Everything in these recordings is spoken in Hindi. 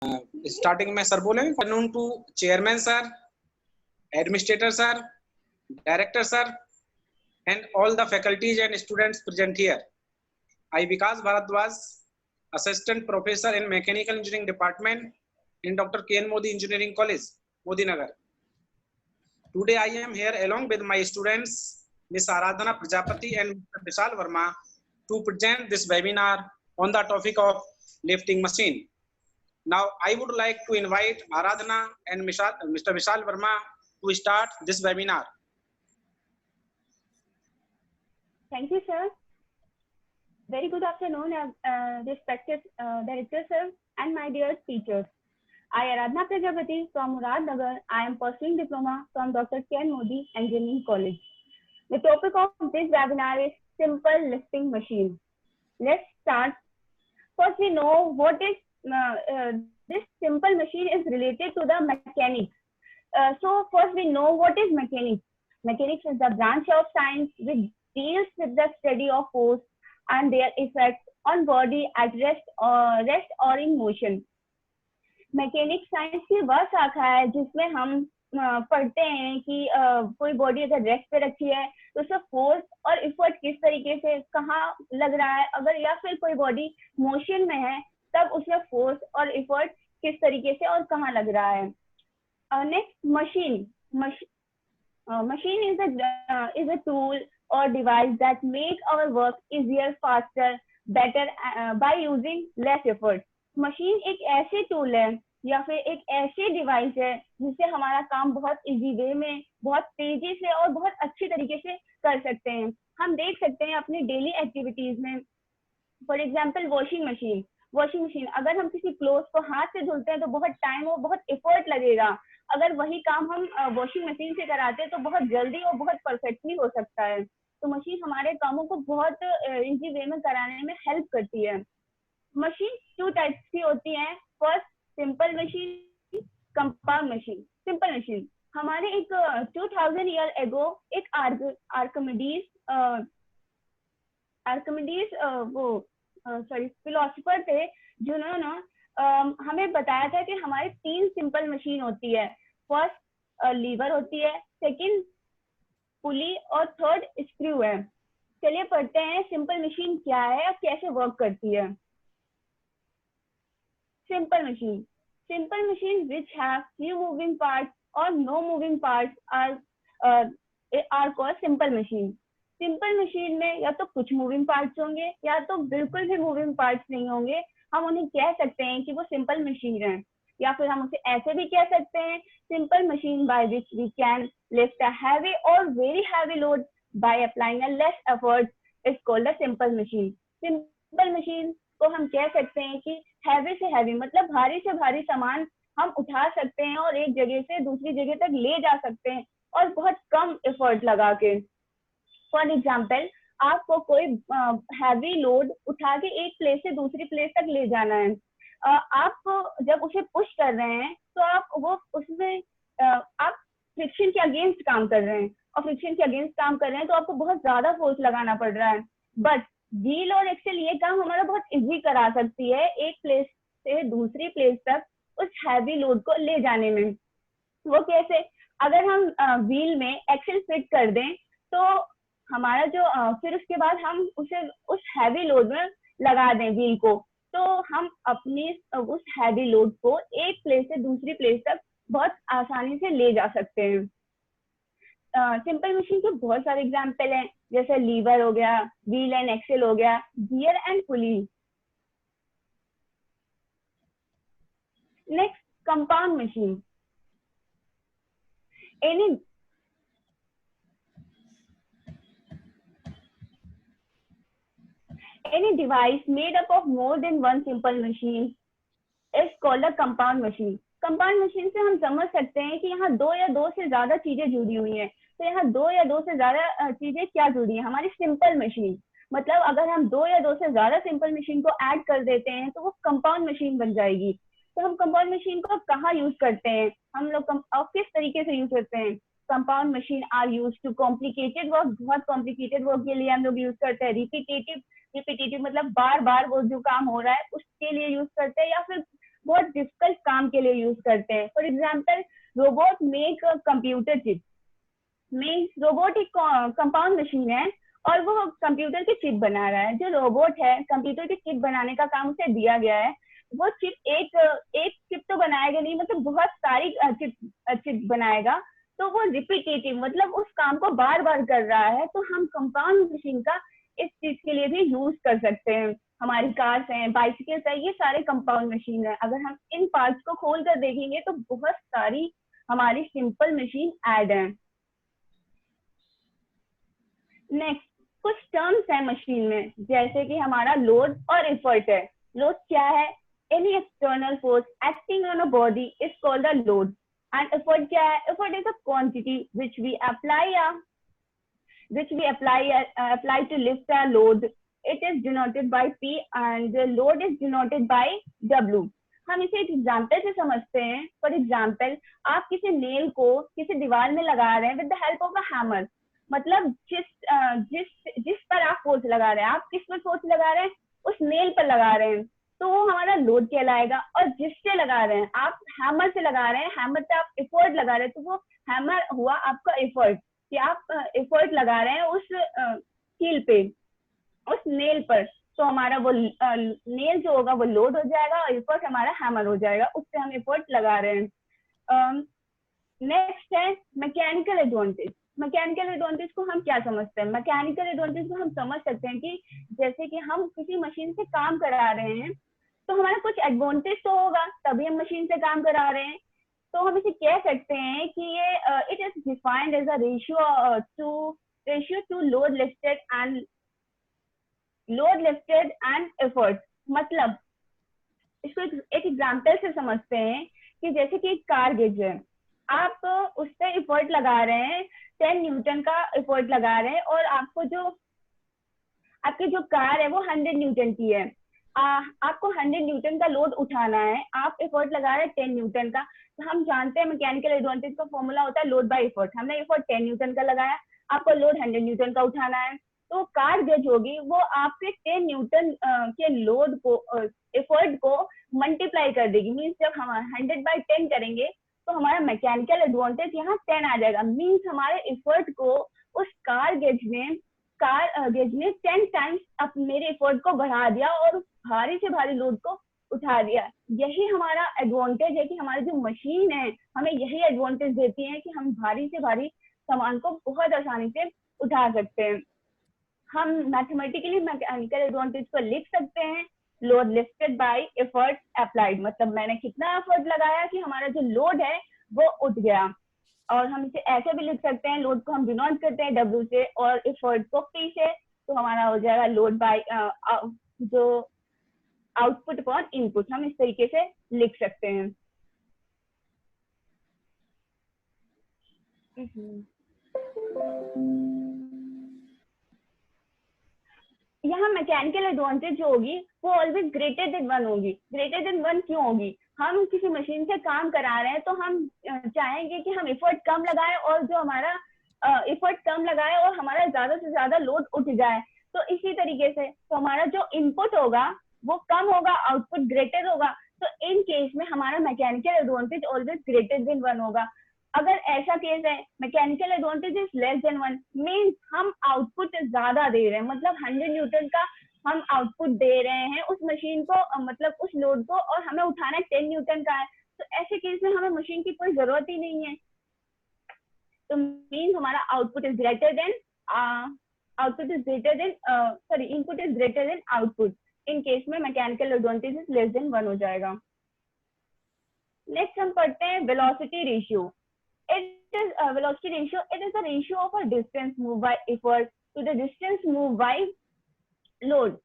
स्टार्टिंग में सर बोलेंगे कानून to chairman sir, administrator sir, director sir, and all the faculties and students present here. I Vikas Bharadwaj, Assistant Professor in Mechanical Engineering Department in Dr. K. N. Modi Engineering College, Modi Nagar. Today I am here along with my students, Ms. Aradhana Prajapati and Mr. Vishal Verma, to present this webinar on the topic of lifting machine. Now I would like to invite Aradhana and Mr. Vishal Verma to start this webinar. Thank you, sir. Very good afternoon, respected director, sir, and my dear teachers. I, Aradhana Prajapati from Muradnagar. I am pursuing diploma from Dr. K. N. Modi Engineering College. The topic of this webinar is simple lifting machine. Let's start. First, we know what is this simple machine is related to the mechanics. So first we know what is mechanics. Mechanics is the branch of science which deals with the study of force and their effects on body at rest or in motion. Mechanics science की वह शाखा है जिसमें हम पढ़ते हैं कि कोई बॉडी अगर रेस्ट पे रखी है तो उसका फोर्स और इफर्ट किस तरीके से कहाँ लग रहा है, अगर या फिर कोई बॉडी मोशन में है तब उसमें फोर्स और इफर्ट किस तरीके से और कहाँ लग रहा है. Next machine. Machine is a tool or device that make our work easier, faster, better by using less effort. Machine एक ऐसे टूल है या फिर एक ऐसे डिवाइस है जिससे हमारा काम बहुत इजी वे में, बहुत तेजी से और बहुत अच्छी तरीके से कर सकते हैं. हम देख सकते हैं अपनी डेली एक्टिविटीज में. फॉर एग्जाम्पल वॉशिंग मशीन अगर हम किसी क्लोथ को हाथ से धुलते हैं तो बहुत टाइम और बहुत एफर्ट लगेगा. अगर वही काम हम वॉशिंग मशीन से कराते हैं तो बहुत जल्दी और बहुत परफेक्टली हो सकता है. तो मशीन हमारे कामों को बहुत इजी वे में कराने में हेल्प करती है. मशीन 2 टाइप्स की होती हैं. First simple machine, compound machine. Simple machine हमारे एक 2000 ईयर एगो एक आर्किमिडीज फिलोसफर थे जिन्होंने हमें बताया था कि हमारे 3 सिंपल मशीन होती है. फर्स्ट लीवर होती है, सेकंड पुली और थर्ड स्क्रू है. चलिए पढ़ते हैं सिंपल मशीन क्या है और कैसे वर्क करती है. Simple machine which have few moving parts or no moving parts are called simple machine. Simple machine में या तो कुछ moving parts होंगे या तो बिल्कुल भी moving parts नहीं होंगे. हम उन्हें कह सकते हैं कि वो simple machine है, या फिर हम उसे ऐसे भी कह सकते हैं simple machine by which we can lift a heavy or very heavy load by applying a less effort is called a simple machine. Simple machine को हम कह सकते हैं कि हैवी से हैवी मतलब भारी से भारी सामान हम उठा सकते हैं और एक जगह से दूसरी जगह तक ले जा सकते हैं और बहुत कम एफर्ट लगा के. फॉर एग्जाम्पल आपको कोई हैवी लोड उठा के एक प्लेस से दूसरी प्लेस तक ले जाना है. आप जब उसे पुश कर रहे हैं तो आप वो उसमें आप फ्रिक्शन के अगेंस्ट काम कर रहे हैं, और फ्रिक्शन के अगेंस्ट काम कर रहे हैं तो आपको बहुत ज्यादा फोर्स लगाना पड़ रहा है. बट व्हील और एक्सेल ये काम हमारा बहुत इजी करा सकती है एक प्लेस से दूसरी प्लेस तक उस हैवी लोड को ले जाने में. वो कैसे? अगर हम व्हील में एक्सेल फिट कर दें तो हमारा जो फिर उसके बाद हम उसे उस हैवी लोड में लगा दें व्हील को, तो हम अपनी उस हैवी लोड को एक प्लेस से दूसरी प्लेस तक बहुत आसानी से ले जा सकते हैं. सिंपल मशीन के बहुत सारे एग्जाम्पल हैं, जैसे लीवर हो गया, व्हील एंड एक्सेल हो गया, gear and pulley. Next compound machine. Any device made up of more than one simple machine is called a compound machine. Compound machine से हम समझ सकते हैं कि यहाँ 2 या 2 से ज्यादा चीजें जुड़ी हुई हैं. तो यहाँ 2 या 2 से ज्यादा चीजें क्या जुड़ी है? हमारी सिंपल मशीन. मतलब अगर हम 2 या 2 से ज्यादा सिंपल मशीन को ऐड कर देते हैं तो वो कंपाउंड मशीन बन जाएगी. तो हम कंपाउंड मशीन को कहाँ यूज करते हैं, हम लोग किस तरीके से यूज करते हैं? Compound machine are use to complicated work. बहुत कॉम्प्लिकेटेड वर्क के लिए हम लोग यूज करते हैं. रिपीटेटिव मतलब बार बार वो जो काम हो रहा है उसके लिए यूज करते हैं, या फिर बहुत डिफिकल्ट काम के लिए यूज करते हैं। For example, robot make computer chip. Means robot एक कंपाउंड मशीन है और वो कंप्यूटर की चिप बना रहा है। जो रोबोट है, कंप्यूटर की चिप बनाने का काम उसे दिया गया है। वो चिप एक चिप तो बनाएगा नहीं, मतलब बहुत सारी चिप बनाएगा। तो वो रिपीटेटिव, मतलब उस काम को बार बार कर रहा है। तो हम कंपाउंड मशीन का इस चीज के लिए भी यूज कर सकते हैं। हमारी कार्स हैं, बाइसिकल्स है, ये सारे कंपाउंड मशीन है। अगर हम इन पार्ट्स को खोल कर देखेंगे तो बहुत सारी हमारी सिंपल मशीन ऐड है। नेक्स्ट, कुछ टर्म्स है मशीन में, जैसे कि हमारा लोड और एफर्ट है। लोड क्या है? Any external force acting on a body is called a load. And effort क्या है? Effort is a quantity which we apply to lift a load. It is denoted by P and the load is denoted by W. हम इसे एक एग्जाम्पल से समझते हैं। फॉर एग्जाम्पल, आप किसी नेल को किसी दीवार में लगा रहे हैं with the help of a hammer. मतलब जिस पर आप फोर्स लगा रहे हैं, आप किस पर फोर्स लगा रहे हैं? उस नेल पर लगा रहे हैं, तो वो हमारा लोड कहलाएगा। और जिससे लगा रहे हैं, आप हैमर से लगा रहे हैं, हैमर से आप एफर्ट लगा रहे हैं, तो वो हैमर हुआ आपका एफर्ट, कि आप एफर्ट लगा रहे हैं उस कील पे, उस नेल पर। तो हमारा वो नेल जो होगा वो लोड हो जाएगा और एफर्ट हमारा हैमर हो जाएगा, उससे हम एफर्ट लगा रहे हैं। नेक्स्ट है मैकेनिकल एडवांटेज। मैकेनिकल एडवांटेज को हम क्या समझते हैं? मैकेनिकल एडवांटेज को हम समझ सकते हैं कि जैसे कि हम किसी मशीन से काम करा रहे हैं, तो हमारा कुछ एडवांटेज तो होगा, तभी हम मशीन से काम करा रहे हैं। तो हम इसे कह सकते हैं कि ये it is defined as a ratio to load lifted and effort. मतलब इसको एक एग्जांपल से समझते हैं कि जैसे कि एक कार गेज है, आप उस पर एफर्ट लगा रहे हैं, 10 न्यूटन का एफर्ट लगा रहे हैं, और आपकी जो कार है वो 100 न्यूटन की है। आपको 100 न्यूटन का लोड उठाना है, आप एफर्ट लगा रहे हैं 10 न्यूटन का। तो हम जानते हैं मैकेनिकल एडवांटेज का फॉर्मूला होता है लोड बाय एफर्ट। हमने एफर्ट 10 न्यूटन का लगाया, आपको लोड 100 न्यूटन का उठाना है, तो कार गेज होगी वो आपके 10 न्यूटन के लोड को, एफर्ट को मल्टीप्लाई कर देगी। मीन्स जब हम 100/10 करेंगे तो हमारा मैकेनिकल एडवांटेज यहाँ 10 आ जाएगा। मीन्स हमारे एफर्ट को उस कार गेज ने 10 टाइम्स मेरे एफर्ट को बढ़ा दिया और भारी से भारी लोड को उठा दिया। यही हमारा एडवांटेज है कि हमारी जो मशीन है हमें यही एडवांटेज देती है कि हम भारी से भारी सामान को बहुत आसानी से उठा सकते हैं। हम मैथमेटिकली मैकेनिकल एडवांटेज को लिख सकते हैं load lifted bye effort applied. मतलब मैंने कितना एफर्ट लगाया कि हमारा जो लोड है वो उठ गया। और हम इसे ऐसे भी लिख सकते हैं, लोड को हम डिनोट करते हैं W से और एफर्ट को P से, तो हमारा हो जाएगा लोड बाय जो आउटपुट अपॉन इनपुट। हम इस तरीके से लिख सकते हैं। यहाँ मैकेनिकल एडवांटेज जो होगी वो ऑलवेज ग्रेटर देन 1 होगी। ग्रेटर देन 1 क्यों होगी? हम किसी मशीन से काम करा रहे हैं तो हम चाहेंगे कि हम एफर्ट कम लगाएं और जो हमारा एफर्ट कम लगाए और हमारा ज्यादा से ज्यादा लोड उठ जाए। तो इसी तरीके से तो हमारा जो इनपुट होगा वो कम होगा, आउटपुट ग्रेटर होगा। तो इन केस में हमारा mechanical advantage always greater than 1 होगा। अगर ऐसा केस है mechanical advantage is less than 1, means हम आउटपुट ज्यादा दे रहे हैं, मतलब 100 न्यूटन का हम आउटपुट दे रहे हैं उस मशीन को, मतलब उस लोड को, और हमें उठाना 10 न्यूटन का है। तो ऐसे केस में हमें मशीन की कोई जरूरत ही नहीं है। तो मीन्स हमारा output is greater than input is greater than output. In case में mechanical advantage is less than 1 हो जाएगा। नेक्स्ट हम पढ़ते हैं velocity ratio. It is a velocity ratio. It is the ratio of a distance moved by effort to the distance moved by load.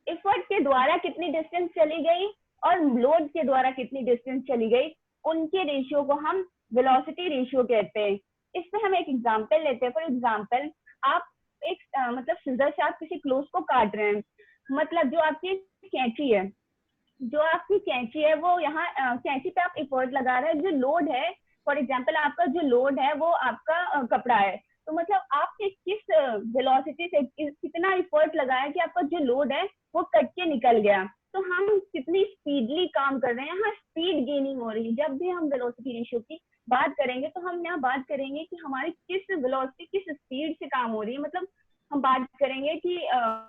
Effort के द्वारा कितनी डिस्टेंस चली गई और लोड के द्वारा कितनी डिस्टेंस चली गई, उनके रेशियो को हम वेलोसिटी रेशियो कहते हैं। इसमें हम एक एग्जांपल लेते हैं। फॉर एग्जांपल, आप एक मतलब सीजर से आप किसी क्लोथ को काट रहे हैं। मतलब जो आपकी कैंची है वो यहाँ कैंची पे आप एफर्ट लगा रहे हैं। जो लोड है, फॉर एग्जाम्पल आपका जो लोड है वो आपका कपड़ा है, तो मतलब आपने किस वेलोसिटी से कितना एफर्ट लगाया कि आपका जो लोड है वो कट के निकल गया। तो हम कितनी स्पीडली काम कर रहे हैं, यहाँ स्पीड गेनिंग हो रही है। जब भी हम वेलोसिटी रेशियो की बात करेंगे तो हम यहाँ बात करेंगे कि हमारी किस वेलोसिटी किस स्पीड से काम हो रही है, मतलब हम बात करेंगे कि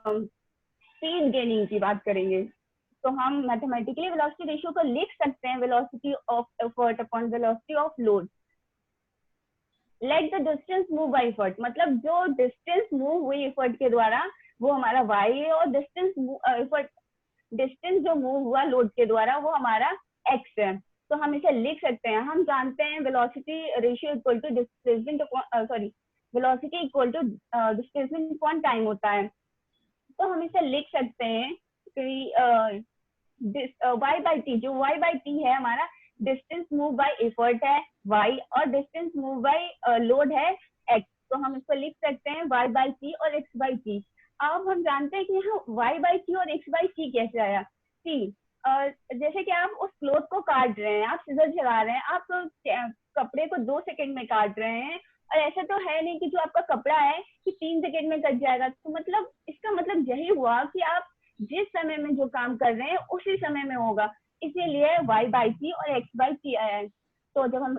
स्पीड गेनिंग की बात करेंगे। तो हम मैथमेटिकली वेलोसिटी रेशियो को लिख सकते हैं velocity of effort upon velocity of load. Let the distance move by effort, मतलब जो डिस्टेंस मूव हुई एफर्ट के द्वारा वो हमारा y है, और डिस्टेंस जो मूव हुआ लोड के द्वारा वो हमारा x है। तो हम इसे लिख सकते हैं, हम जानते हैं velocity ratio equal to displacement velocity equal to displacement upon time होता है। तो हम इसे लिख सकते हैं कि y बाई टी, जो y बाई टी है हमारा डिस्टेंस मूव बाय एफर्ट है y, और डिस्टेंस मूव बाय लोड है x। तो हम इसको लिख सकते हैं y बाई टी और x बाई टी। अब हम जानते हैं कि यहाँ y बाई टी और x बाई टी कैसे आया। टी जैसे कि आप उस क्लोथ को काट रहे हैं, आप सीजर चला रहे हैं, आप कपड़े को 2 सेकंड में काट रहे हैं, और ऐसा तो है नहीं कि जो आपका कपड़ा है कि 3 सेकंड में कट जाएगा। तो मतलब इसका मतलब यही हुआ कि आप जिस समय में जो काम कर रहे हैं उसी समय में होगा, इसीलिए y बाई टी और x बाई टी आया है। तो जब हम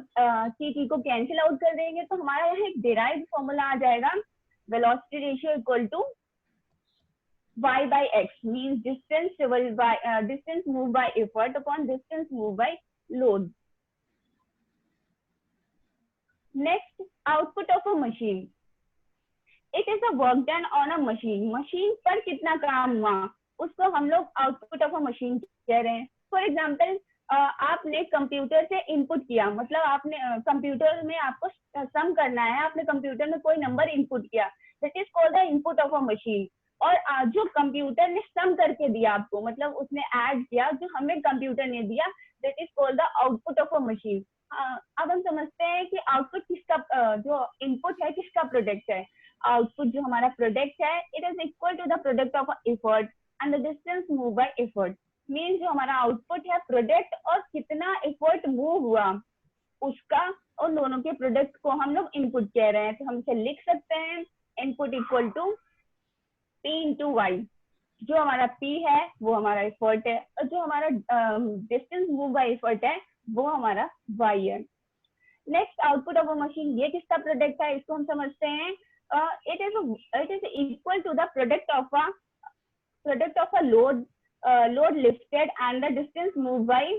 टी को कैंसिल आउट कर देंगे तो हमारा यहाँ एक डिराइव्ड फॉर्मूला आ जाएगा, velocity ratio equal to y by x means distance moved by effort upon distance moved by load. Next, output of a machine. It is the work done on a machine. Machine पर कितना काम हुआ उसको हम लोग आउटपुट ऑफ अ मशीन कह रहे हैं। फॉर एग्जाम्पल आपने कंप्यूटर से इनपुट किया, मतलब आपने कंप्यूटर में आपको सम करना है, आपने कंप्यूटर में कोई नंबर इनपुट किया, that is called the input of a machine. और जो कंप्यूटर ने सम करके दिया आपको, मतलब उसने ऐड किया जो हमें कंप्यूटर ने दिया, that is called the output of a machine. अब हम समझते हैं कि आउटपुट किसका, जो इनपुट है किसका प्रोडक्ट है। आउटपुट जो हमारा प्रोडक्ट है, it is equal to the product of effort and the distance move by effort. Means जो हमारा आउटपुट है प्रोडक्ट और कितना एफर्ट मूव हुआ उसका, और दोनों के प्रोडक्ट को हम लोग इनपुट कह रहे हैं। तो हम इसे लिख सकते हैं input equal to P into y. जो हमारा P है वो हमारा एफर्ट है, और जो हमारा डिस्टेंस मूव बाय एफर्ट है वो हमारा y है। Next, output of a machine, ये किसका प्रोडक्ट है इसको हम समझते हैं। It is equal to the product of a load lifted and the distance move by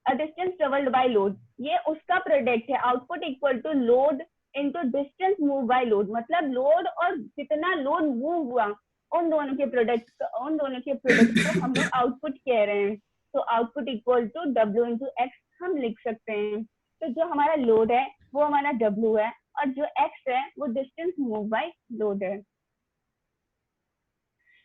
distance travelled by load. ये उसका प्रोडक्ट है। Output equal to load into distance move by load, मतलब लोड और कितना लोड मूव हुआ उन दोनों के प्रोडक्ट को हम लोग आउटपुट कह रहे हैं। तो output equal to W into x हम लिख सकते हैं। तो जो हमारा लोड है वो हमारा W है, और जो x है वो डिस्टेंस मूव बाय लोड है।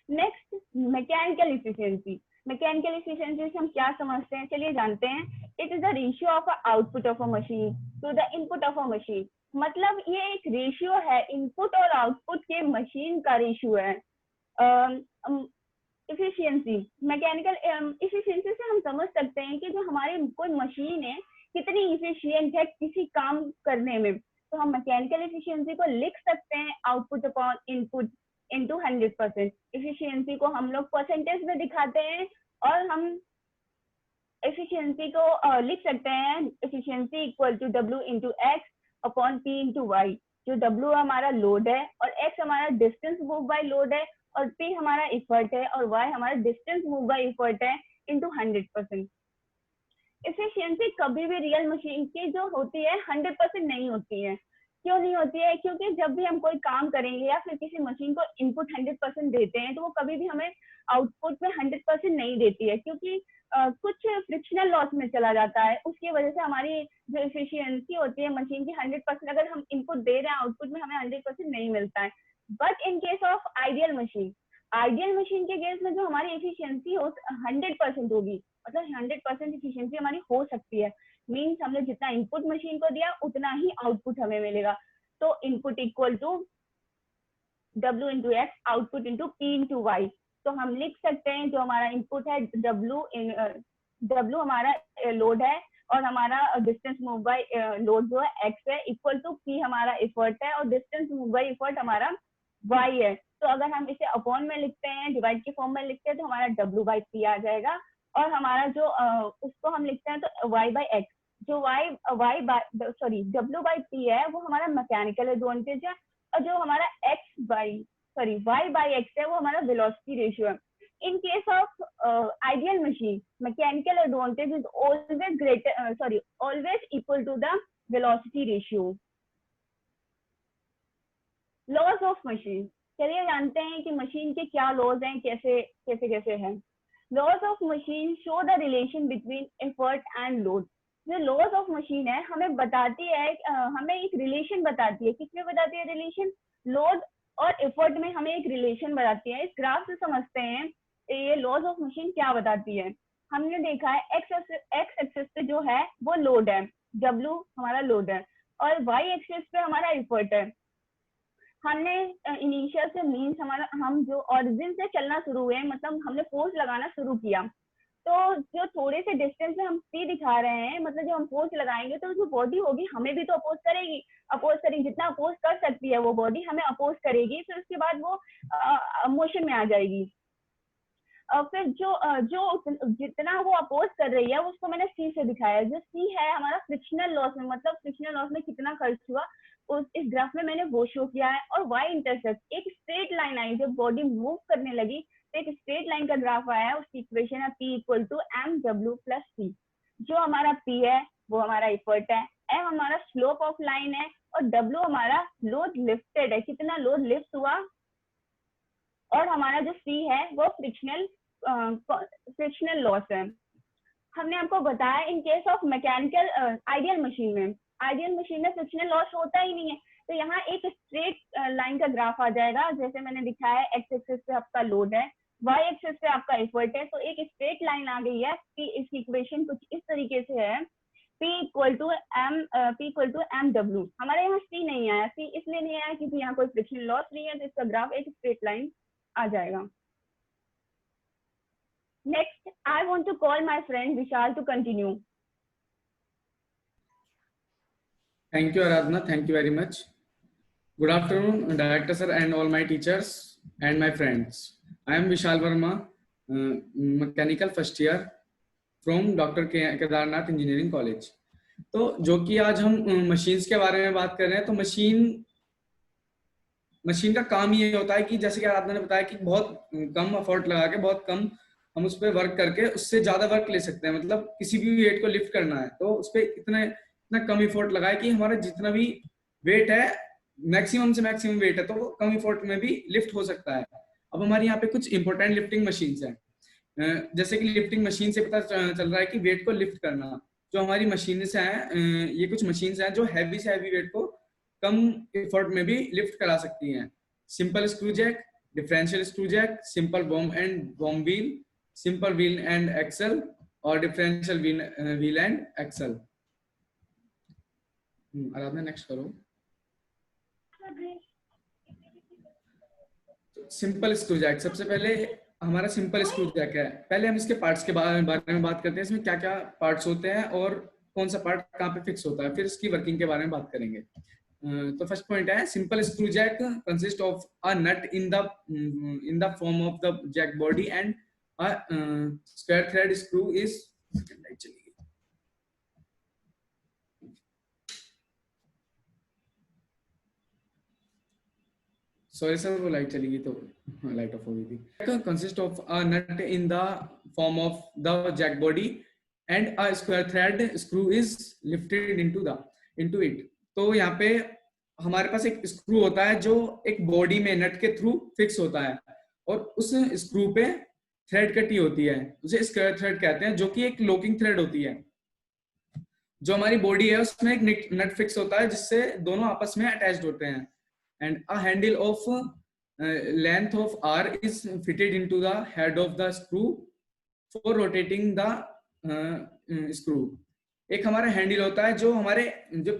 Next, mechanical efficiency. Mechanical efficiency से हम क्या समझते हैं, चलिए जानते हैं। It is the ratio of output of a machine to the input of a machine. मतलब ये एक रेशियो है, इनपुट और आउटपुट के मशीन का रेशियो है। इफिशिएंसी, मैकेनिकल इफिशिएंसी से हम समझ सकते हैं कि जो हमारी कोई मशीन है कितनी इफिशिएंट है किसी काम करने में। तो हम मैकेनिकल इफिशिएंसी को लिख सकते हैं output upon input into 100%। Efficiency को हम लोग परसेंटेज में दिखाते हैं, और हम एफिशिएंसी को लिख सकते हैं efficiency equal to W into x upon P into y. जो W हमारा लोड है और X हमारा डिस्टेंस मूव बाय लोड है, और P हमारा एफर्ट है, और Y हमारा डिस्टेंस मूव बाय एफर्ट है इंटू 100%। एफिशिएंसी कभी भी रियल मशीन की जो होती है 100% नहीं होती है। क्यों नहीं होती है? क्योंकि जब भी हम कोई काम करेंगे या फिर किसी मशीन को इनपुट 100% देते हैं तो वो कभी भी हमें आउटपुट में 100% नहीं देती है, क्योंकि कुछ फ्रिक्शनल लॉस में चला जाता है। उसकी वजह से हमारी जो एफिशिएंसी होती है मशीन की 100%, अगर हम इनपुट दे रहे हैं आउटपुट में हमें 100% नहीं मिलता है। But in case of ideal machine के केस में जो हमारी एफिशिएंसी 100% होगी, मतलब 100% एफिशिएंसी हमारी हो सकती है। मीन्स हमने जितना इनपुट मशीन को दिया उतना ही आउटपुट हमें मिलेगा। तो input equal to W into x, output into P into y. तो हम लिख सकते हैं जो हमारा इनपुट है W हमारा लोड है, और हमारा डिस्टेंस मूव बाय लोड जो है x है, इक्वल टू P हमारा एफर्ट है, और डिस्टेंस मूव बाय एफर्ट हमारा y है। तो अगर हम इसे अपॉन में लिखते हैं, डिवाइड के फॉर्म में लिखते हैं, तो हमारा W/P आ जाएगा। और हमारा जो उसको हम लिखते हैं तो Y/X, जो W/P है वो हमारा मैकेनिकल एडवांटेज है, और जो हमारा Y/X है वो हमारा वेलोसिटी रेशियो है। In case of ideal machine, mechanical advantage is always equal to the velocity ratio. Laws of machine, चलिए जानते हैं कि मशीन के क्या लॉज हैं, कैसे कैसे कैसे हैं। Laws of machine show the relation between effort and load. जो लॉज ऑफ मशीन है हमें बताती है, हमें एक रिलेशन बताती है। किसमें बताती है रिलेशन? लोड और एफर्ट में हमें एक रिलेशन बताती है। इस ग्राफ से समझते हैं ये लॉज ऑफ मशीन क्या बताती है। हमने देखा है एक्स एक्सिस पे जो है वो लोड है, W हमारा लोड है, और वाई एक्सिस पे हमारा एफर्ट है। हमने इनिशियल से मीन्स हमारा, हम जो ओरिजिन से चलना शुरू हुए, मतलब हमने फोर्स लगाना शुरू किया, तो जो थोड़े से डिस्टेंस में हम P दिखा रहे हैं, मतलब जब हम फोर्स लगाएंगे तो जो बॉडी होगी हमें भी तो अपोज करेगी, जितना अपोज कर सकती है वो बॉडी हमें अपोज करेगी, फिर उसके बाद वो मोशन में आ जाएगी। फिर जो जितना वो अपोज कर रही है उसको मैंने C से दिखाया। जो C है हमारा फ्रिक्शनल लॉस में, मतलब फ्रिक्शनल लॉस में कितना खर्च हुआ उस इस ग्राफ में मैंने वो शो किया है। और y इंटरसेप्ट, एक स्ट्रेट लाइन आई, जब बॉडी मूव करने लगी तो एक स्ट्रेट लाइन का ग्राफ आया है। उसकी इक्वेशन है P = mw + c। जो हमारा P है वो हमारा एफर्ट है, m हमारा स्लोप ऑफ लाइन है, और w हमारा लोड लिफ्टेड है, कितना लोड लिफ्ट हुआ, और हमारा जो C है वो फ्रिक्शनल लॉस है। हमने आपको बताया in case of mechanical ideal machine में फ्रिक्शनल लॉस होता ही नहीं है। तो यहाँ एक स्ट्रेट लाइन का ग्राफ आ जाएगा, जैसे मैंने दिखाया है। एक्स एक्सिस पे आपका लोड है, वाई एक्सिस पे आपका एफर्ट है, तो एक स्ट्रेट लाइन आ गई है। इसकी इक्वेशन कुछ इस तरीके से है, P = mw। हमारे यहाँ C नहीं आया, C इसलिए नहीं आया क्योंकि यहाँ कोई फ्रिक्शनल लॉस नहीं है, तो इसका ग्राफ एक स्ट्रेट लाइन आ जाएगा। Next, I want to call my friend Vishal to continue. Thank you, Aradhana. Thank you very much. Good afternoon, Director Sir, and all my teachers and my friends. I am Vishal Verma, mechanical first year from Dr. Kedarnath Engineering College. तो जो कि आज हम मशीन्स के बारे में बात कर रहे हैं, तो मशीन का काम ये होता है कि जैसे कि आराधना ने बताया कि बहुत कम एफर्ट लगा के, बहुत कम हम उस पर वर्क करके उससे ज्यादा वर्क ले सकते हैं। मतलब किसी भी वेट को लिफ्ट करना है तो उस पर इतना कम एफर्ट लगाए कि हमारा जितना भी वेट है, मैक्सिमम से मैक्सिमम वेट है, तो वो कम एफर्ट में भी लिफ्ट हो सकता है। अब हमारे यहाँ पे कुछ इंपॉर्टेंट लिफ्टिंग मशीन्स हैं। जैसे कि लिफ्टिंग मशीन से पता चल रहा है कि वेट को लिफ्ट करना, जो हमारी मशीन्स हैं, ये कुछ मशीन्स हैं जो हैवी से हैवी वेट को कम एफर्ट में भी लिफ्ट करा सकती हैं। Simple screw jack, differential screw jack, simple bomb wheel, simple wheel and axle, और differential wheel and axle. Aradhana next करो। सिंपल स्क्रू जैक, सबसे पहले हमारा सिंपल स्क्रू जैक है। पहले हम इसके पार्ट्स के बारे में बात करते हैं, इसमें क्या क्या पार्ट्स होते हैं और कौन सा पार्ट कहाँ पे फिक्स होता है, फिर इसकी वर्किंग के बारे में बात करेंगे। तो फर्स्ट पॉइंट है, simple screw jack consist of a nut in the form of the jack body and a square thread screw is, sorry sir वो लाइट चली गई तो लाइट ऑफ हो गई थी। Consist of a nut in the form of the jack body and a square thread screw is lifted into it. तो यहाँ पे हमारे पास एक स्क्रू होता है जो एक बॉडी में नट के थ्रू फिक्स होता है, और उस स्क्रू पे थ्रेड कटी होती है, उसे स्क्वायर थ्रेड कहते हैं, जो कि एक लॉकिंग थ्रेड होती है। जो हमारी बॉडी है उसमें एक नट फिक्स होता है जिससे दोनों आपस में अटैच्ड होते हैं, and a handle of length of R is fitted into the head of the screw for rotating the screw. एक हमारा हैंडल होता है जो हमारे जो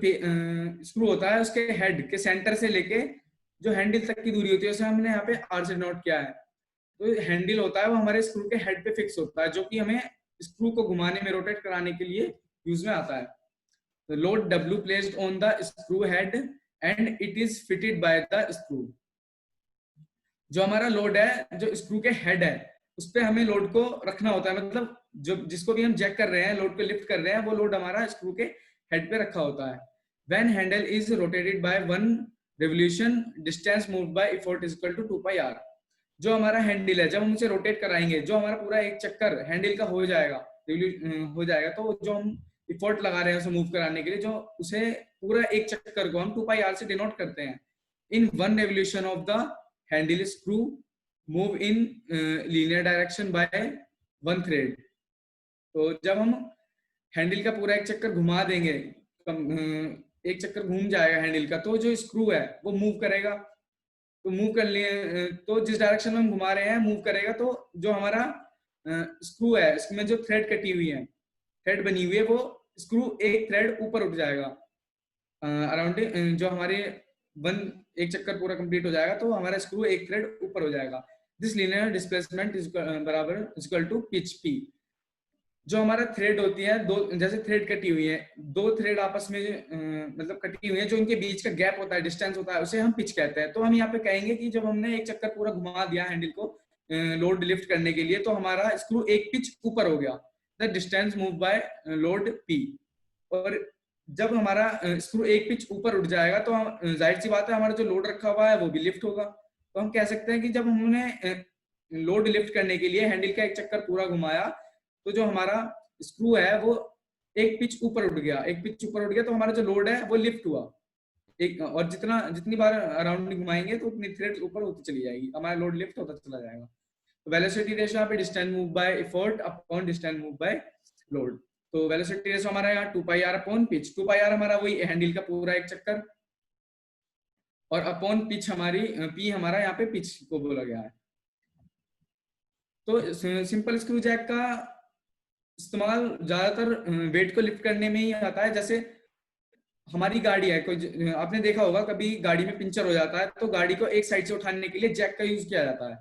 स्क्रू होता है उसके हेड के सेंटर से लेके जो हैंडल तक की दूरी होती है उसे हमने यहाँ पे R से नोट किया है। तो हैंडल होता है वो हमारे स्क्रू के हेड पे फिक्स होता है, जो कि हमें स्क्रू को घुमाने में, रोटेट कराने के लिए यूज में आता है। The load W placed on the screw head and it is fitted by the screw. जो हमारा लोड है, जो स्क्रू के हेड है, उस पे हमें लोड को रखना होता है, मतलब जो जिसको भी हम जैक कर रहे हैं, लोड को लिफ्ट कर रहे हैं, वो लोड हमारा स्क्रू के हेड पे रखा होता है. When handle is rotated by 1 revolution, distance moved by effort is equal to 2 pi r. जो हमारा हैंडल है, जब हम उसे रोटेट कराएंगे, जो हमारा पूरा एक चक्कर हैंडल का हो जाएगा, हो जाएगा, तो जो हम इफोर्ट लगा रहे हैं उसे मूव कराने के लिए, जो उसे पूरा एक चक्कर को हम 2 pi r से डिनोट करते हैं. इन 1 revolution of the handle screw move in linear direction by 1 thread. तो जब हम हैंडल का पूरा एक चक्कर घुमा देंगे, एक चक्कर घूम जाएगा हैंडल का, तो जो स्क्रू है वो मूव करेगा. तो मूव कर लिए, तो जिस डायरेक्शन में हम घुमा रहे हैं मूव करेगा. तो जो हमारा स्क्रू है, इसमें जो थ्रेड कटी हुई है, थ्रेड बनी हुई है, वो स्क्रू एक थ्रेड ऊपर उठ जाएगा अराउंड. जो हमारे एक चक्कर पूरा कंप्लीट हो जाएगा तो हमारा स्क्रू एक थ्रेड ऊपर हो जाएगा. दिस लीनियर डिस्प्लेसमेंट इज बराबर इक्वल टू पिच पी. जो हमारा थ्रेड होती है, दो जैसे थ्रेड कटी हुई है, दो थ्रेड आपस में मतलब कटी हुई है, जो इनके बीच का गैप होता है, डिस्टेंस होता है, उसे हम पिच कहते हैं. तो हम यहाँ पे कहेंगे कि जब हमने एक चक्कर पूरा घुमा दिया हैंडल को लोड लिफ्ट करने के लिए, तो हमारा स्क्रू एक पिच ऊपर हो गया. The distance move by load P. और जब हमारा स्क्रू एक पिच ऊपर उठ जाएगा तो जाहिर सी बात है हमारा जो लोड रखा हुआ है वो भी लिफ्ट होगा. तो हम कह सकते हैं कि जब हमने लोड लिफ्ट करने के लिए हैंडल का एक चक्कर पूरा घुमाया, तो जो हमारा स्क्रू है वो एक पिच ऊपर उठ गया, एक पिच ऊपर उठ गया, तो हमारा जो लोड है वो लिफ्ट हुआ एक. और जितनी बार अराउंड घुमाएंगे तो उतनी थ्रेड ऊपर होती चली जाएगी, हमारा लोड लिफ्ट होता चला जाएगा. तो वेलोसिटी रेशियो यहाँ पे distance move by effort upon distance move by load. तो वेलोसिटी रेशियो हमारा यहाँ 2 pi r upon pitch. 2 pi r हमारा वही हैंडल का पूरा एक चक्कर, और अपॉन पिच हमारी पी हमारा यहाँ पे पिच को बोला गया है. तो सिंपल स्क्रू जैक का इस्तेमाल ज्यादातर वेट को लिफ्ट करने में ही आता है. जैसे हमारी गाड़ी है, कोई आपने देखा होगा कभी गाड़ी में पंचर हो जाता है, तो गाड़ी को एक साइड से उठाने के लिए जैक का यूज किया जाता है.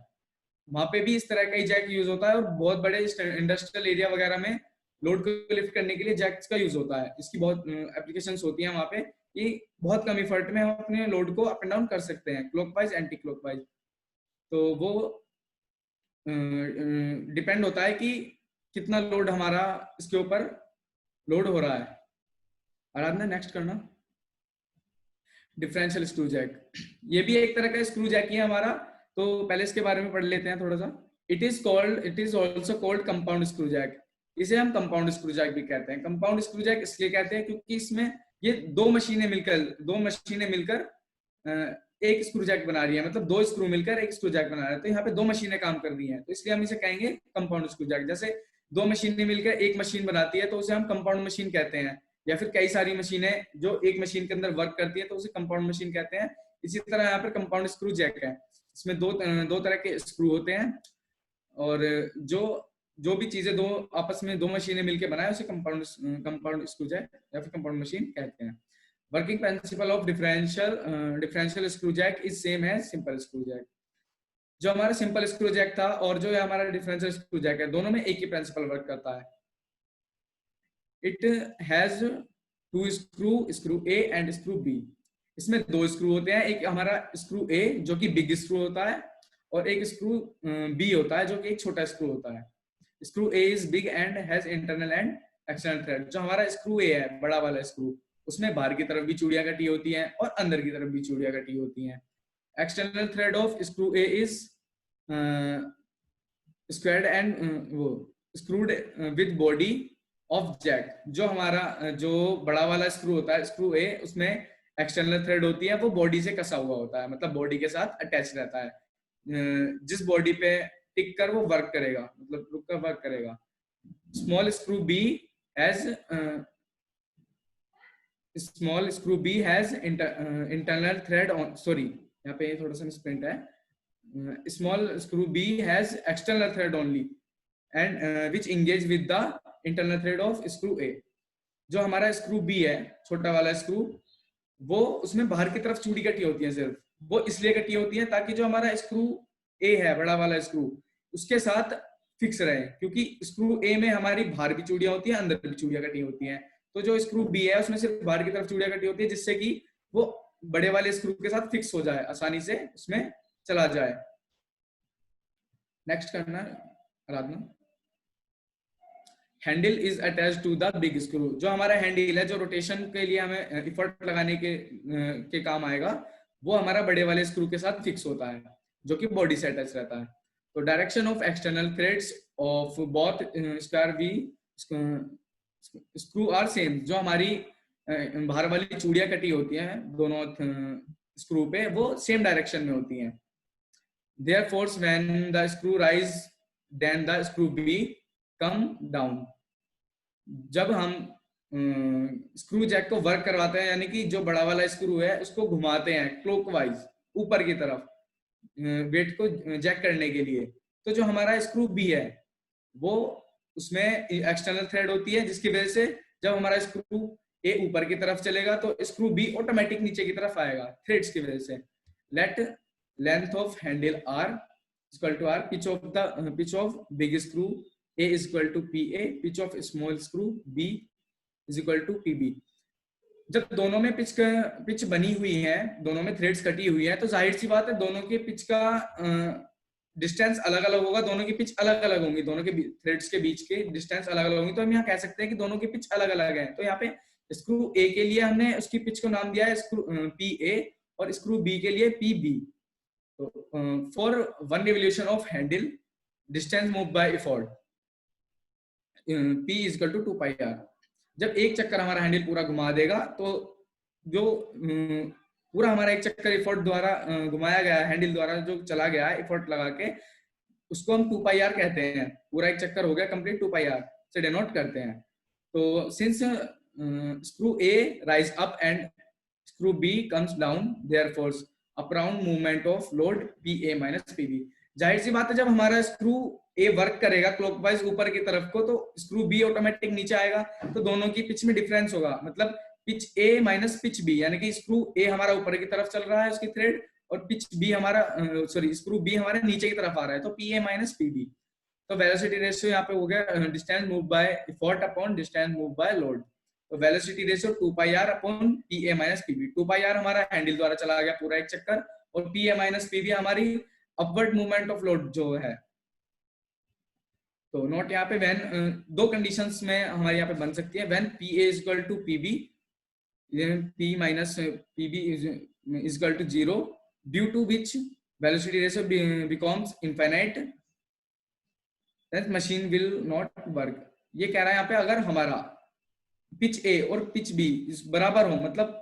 वहां पे भी इस तरह का ही जैक यूज होता है, और बहुत बड़े इंडस्ट्रियल एरिया वगैरह में लोड को लिफ्ट करने के लिए जैक्स का यूज होता है. इसकी बहुत एप्लीकेशंस होती हैं वहां पे, कि बहुत कम इफर्ट में हम अपने लोड को अप एंड डाउन कर सकते हैं, क्लॉकवाइज एंटी क्लॉकवाइज. तो वो डिपेंड होता है कि कितना लोड हमारा इसके ऊपर लोड हो रहा है. आराधना नेक्स्ट करना. डिफरेंशियल स्क्रू जैक, ये भी एक तरह का स्क्रू जैक ही है हमारा. तो पहले इसके बारे में पढ़ लेते हैं थोड़ा सा. It is also called compound screw jack. इसे हम कंपाउंड स्क्रू जैक भी कहते हैं. कंपाउंड स्क्रू जैक इसलिए कहते हैं क्योंकि इसमें ये दो मशीनें मिलकर एक स्क्रू जैक बना रही है, मतलब दो स्क्रू मिलकर एक स्क्रू जैक बना रहे हैं. तो यहाँ पे दो मशीनें काम कर रही हैं, तो इसलिए हम इसे कहेंगे कंपाउंड स्क्रू जैक. जैसे दो मशीनें मिलकर एक मशीन बनाती है तो उसे हम कंपाउंड मशीन कहते हैं, या फिर कई सारी मशीनें जो एक मशीन के अंदर वर्क करती है तो उसे कंपाउंड मशीन कहते हैं. इसी तरह यहाँ पर कंपाउंड स्क्रू जैक है. इसमें दो तरह के स्क्रू होते हैं, और जो भी चीजें आपस में दो मशीनें मिलकर बनाए उसे कंपाउंड स्क्रू जैक या फिर कंपाउंड मशीन कहते हैं. Working principle of differential screw jack is same as simple screw jack. जो हमारा सिंपल स्क्रू जैक था और जो हमारा डिफरेंशियल स्क्रू जैक है, दोनों में एक ही प्रिंसिपल वर्क करता है. It has two screw A and screw B. इसमें दो स्क्रू होते हैं, एक हमारा स्क्रू ए जो कि बिग स्क्रू होता है, और एक स्क्रू बी होता है जो कि एक छोटा स्क्रू होता है. Screw A is big and has internal and external thread. जो हमारा स्क्रू ए है, बड़ा वाला स्क्रू, उसमें बाहर की तरफ भी चूड़ियां कटी होती हैं और अंदर की तरफ भी चूड़ियां कटी होती हैं. External thread of screw A is squared and वो screwed with body of jack. जो हमारा जो बड़ा वाला स्क्रू होता है, स्क्रू ए, उसमें एक्सटर्नल थ्रेड होती है, वो बॉडी से कसा हुआ होता है, मतलब बॉडी के साथ अटैच रहता है. जिस बॉडी पे टिक कर वो वर्क करेगा, मतलब रुक कर वर्क करेगा. Small screw B has internal thread on, sorry यहाँ पे थोड़ा सा मिसप्रिंट है. Small screw B has external thread only and which engage with the internal thread of screw A. जो हमारा स्क्रू बी है, छोटा वाला स्क्रू, वो उसमें बाहर की तरफ चूड़ी कटी होती है. सिर्फ वो इसलिए कटी होती है ताकि जो हमारा स्क्रू ए है, बड़ा वाला स्क्रू, उसके साथ फिक्स रहे, क्योंकि स्क्रू ए में हमारी बाहर भी चूड़ियां होती हैं, अंदर भी चूड़ियां कटी होती हैं. तो जो स्क्रू बी है उसमें सिर्फ बाहर की तरफ चूड़ियां कटी होती है, जिससे कि वो बड़े वाले स्क्रू के साथ फिक्स हो जाए, आसानी से उसमें चला जाए. नेक्स्ट करना Aradhana. Handle is attach to the big screw. जो हमारा हैंडल है, जो रोटेशन के लिए हमें इफर्ट लगाने के काम आएगा, वो हमारा बड़े वाले स्क्रू के साथ फिक्स होता है, जो कि बॉडी से अटैच रहता है। तो direction of external threads of both square V screw are same. जो हमारी बाहर वाली चूड़ियां कटी होती हैं दोनों स्क्रू पे, वो सेम डायरेक्शन में होती हैं। Therefore, when the screw rise, then the screw B come down. जब हम स्क्रू जैक को वर्क करवाते हैं, यानी कि जो बड़ा वाला स्क्रू है उसको घुमाते हैं क्लॉकवाइज ऊपर की तरफ वेट को जैक करने के लिए, तो जो हमारा स्क्रू बी है वो उसमें एक्सटर्नल थ्रेड होती है, जिसकी वजह से जब हमारा स्क्रू ए ऊपर की तरफ चलेगा तो स्क्रू बी ऑटोमेटिक नीचे की तरफ आएगा थ्रेड्स की वजह से। Let length of handle are equal to R, pitch of big screw A is equal to PA, pitch of small screw B is equal to PB। जब दोनों में पिच बनी हुई है, दोनों में थ्रेड्स कटी हुई है, तो जाहिर सी बात है दोनों के पिच का डिस्टेंस अलग अलग होगा, दोनों की पिच अलग अलग होंगी, दोनों के थ्रेड्स के बीच के डिस्टेंस अलग अलग होंगी। तो हम यहाँ कह सकते हैं कि दोनों की पिच अलग अलग है। तो यहाँ पे स्क्रू A के लिए हमने उसकी पिच को नाम दिया है स्क्रू PA और स्क्रू B के लिए PB। तो for one revolution of Henle distance move by effort P is equal to 2 pi r। जब एक चक्कर हमारा हैंडल पूरा घुमा देगा तो जो पूरा हमारा एक चक्कर एफर्ट द्वारा घुमाया गया हैंडल द्वारा जो चला गया है एफर्ट लगा के, उसको हम 2 pi r कहते हैं। पूरा एक चक्कर हो गया कंप्लीट, 2 pi r से डिनोट करते हैं। तो since screw A rise up and screw B comes down, therefore around movement of load PA minus PB। जाहिर सी बात है जब हमारा स्क्रू ए वर्क करेगा क्लॉकवाइज ऊपर की तरफ को, तो स्क्रू बी ऑटोमेटिक नीचे आएगा, तो दोनों की पिच में डिफरेंस होगा, मतलब पिच ए माइनस पिच बी, यानी कि स्क्रू ए हमारा ऊपर की तरफ चल रहा है उसकी थ्रेड, और पिच बी हमारा स्क्रू बी हमारे नीचे की तरफ आ रहा है, तो P A minus P B. तो वेलोसिटी रेशियो यहाँ पे हो गया distance move by effort upon distance move by load. तो velocity ratio 2 pi R upon P A minus P B. 2 pi R हमारा हैंडल द्वारा चला गया पूरा एक चक्कर, और P A minus P B हमारी अपवर्ड मूवमेंट ऑफ लोड जो है। तो नोट यहाँ पे व्हेन दो कंडीशंस में हमारे यहाँ पे बन सकती है, when P A is equal to P B, P minus P B is equal to 0, due to which velocity ratio becomes infinite, that machine will not work. ये कह रहा है यहाँ पे अगर हमारा पिच ए और पिच बी बराबर हो, मतलब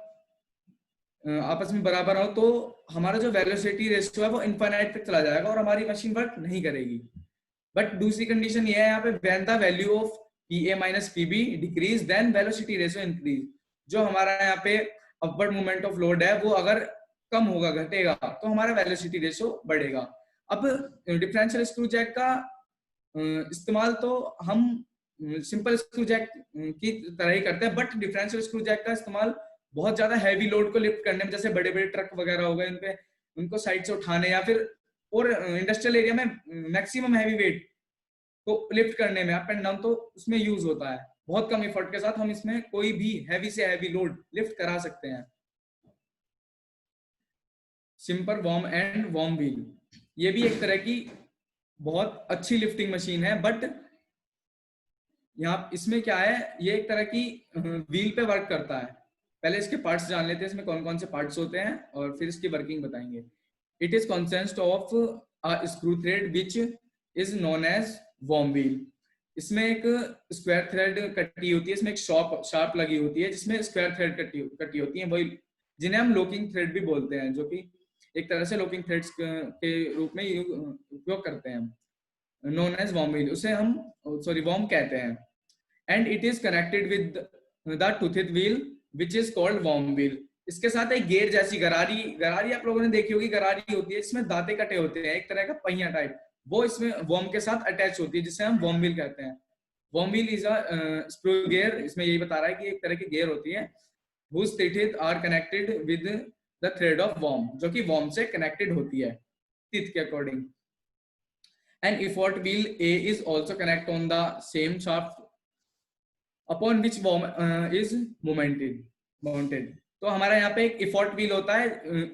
आपस में बराबर हो, तो हमारा जो वेलोसिटी रेशियो है वो इनफाइनाइट तक चला जाएगा और हमारी मशीन वर्क नहीं करेगी। बट दूसरी कंडीशन ये है यहाँ पे, when the value of P A minus P B decrease then velocity ratio increase. जो हमारा यहाँ पे अपवर्ड मूवमेंट ऑफ लोड है वो अगर कम होगा, घटेगा, तो हमारा वेलोसिटी रेशियो बढ़ेगा। अब डिफरेंशियल स्क्रू जैक का इस्तेमाल तो हम सिंपल स्क्रू जैक की तरह ही करते हैं, बट डिफरेंशियल स्क्रू जैक का इस्तेमाल बहुत ज्यादा हैवी लोड को लिफ्ट करने में, जैसे बड़े बड़े ट्रक वगैरह हो गए, इन पे उनको साइड से उठाने, या फिर और इंडस्ट्रियल एरिया में मैक्सिमम हैवी वेट को लिफ्ट करने में, अप एंड डाउन, तो उसमें यूज होता है। बहुत कम एफर्ट के साथ हम इसमें कोई भी हैवी से हैवी लोड लिफ्ट करा सकते हैं। Simple worm and worm wheel, ये भी एक तरह की बहुत अच्छी लिफ्टिंग मशीन है, बट यहाँ इसमें क्या है, ये एक तरह की व्हील पे वर्क करता है। पहले इसके पार्ट्स जान लेते हैं, इसमें कौन कौन से पार्ट्स होते हैं, और फिर इसकी वर्किंग बताएंगे। It is consists of a screw thread which is known as worm wheel। इसमें एक स्क्वायर थ्रेड कटी होती है, इसमें एक शार्प लगी होती है जिसमें स्क्वायर थ्रेड कटी होती है, वही जिन्हें हम लॉकिंग थ्रेड भी बोलते हैं, जो कि एक तरह से लॉकिंग थ्रेड्स के रूप में उपयोग करते हैं, नोन एज वर्म व्हील, उसे हम वर्म कहते हैं। And it is connected with the toothed wheel which is called worm wheel. इसके साथ एक गेयर जैसी गरारी आप लोगों ने देखी होगी, गरारी होती है इसमें दांते कटे होते हैं, एक तरह का पहिया टाइप, वो इसमें वर्म के साथ अटैच होती है, जिसे हम वर्म व्हील कहते हैं। Worm wheel is a screw gear, इसमें यही बता रहा है कि एक तरह की गियर होती है, whose teeth are connected with the thread of worm, जो कि वर्म से कनेक्टेड होती है टीथ के according. And effort wheel A is also connect on the same shaft upon which worm is mounted। तो हमारा यहाँ पे एक इफोर्ट व्हील होता है,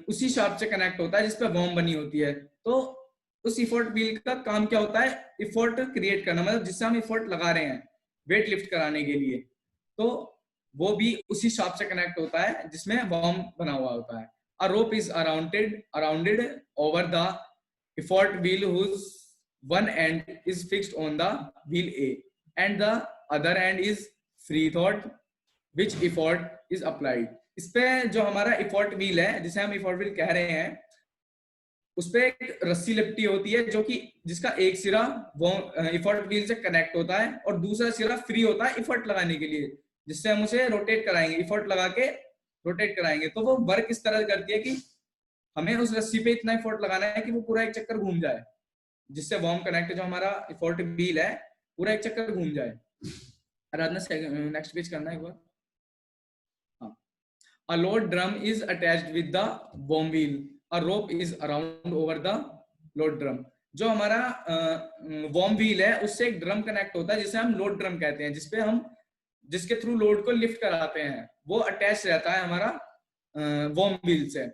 उसी शाफ्ट से कनेक्ट होता है जिसपे वर्म बनी होती है, तो उस इफोर्ट व्हील का काम क्या होता है, इफोर्ट क्रिएट करना, मतलब जिससे हम इफोर्ट लगा रहे हैं वेट लिफ्ट कराने के लिए, तो वो भी उसी शाफ्ट से कनेक्ट होता है जिसमें वॉर्म बना हुआ होता है. A rope is arounded over the effort wheel whose one end is fixed on the wheel A and the other end is free thought which effort is applied. इस पे जो हमारा इफोर्ट व्हील है, जिसे हम इफोर्ट व्हील कह रहे हैं, उस पे एक रस्सी लिपटी होती है जो कि जिसका एक सिरा वो इफोर्ट व्हील से कनेक्ट होता है और दूसरा सिरा फ्री होता है इफोर्ट लगाने के लिए, जिससे हम उसे रोटेट कराएंगे, इफोर्ट लगा के रोटेट कराएंगे. तो वो वर्क इस तरह करती है कि हमें उस रस्सी पे इतना इफोर्ट लगाना है कि वो पूरा एक चक्कर घूम जाए, जिससे वॉर्म कनेक्ट जो हमारा इफोर्ट व्हील है पूरा एक चक्कर घूम जाए. आराधना नेक्स्ट पेज करना एक बार. हाँ. A load drum is attached with the worm wheel. A rope is around over the load drum. जो हमारा वॉर्म व्हील है उससे एक ड्रम कनेक्ट होता है जिसे हम लोड ड्रम कहते हैं, जिसपे हम जिसके थ्रू लोड को लिफ्ट कराते हैं. वो अटैच रहता है हमारा वॉर्म व्हील से.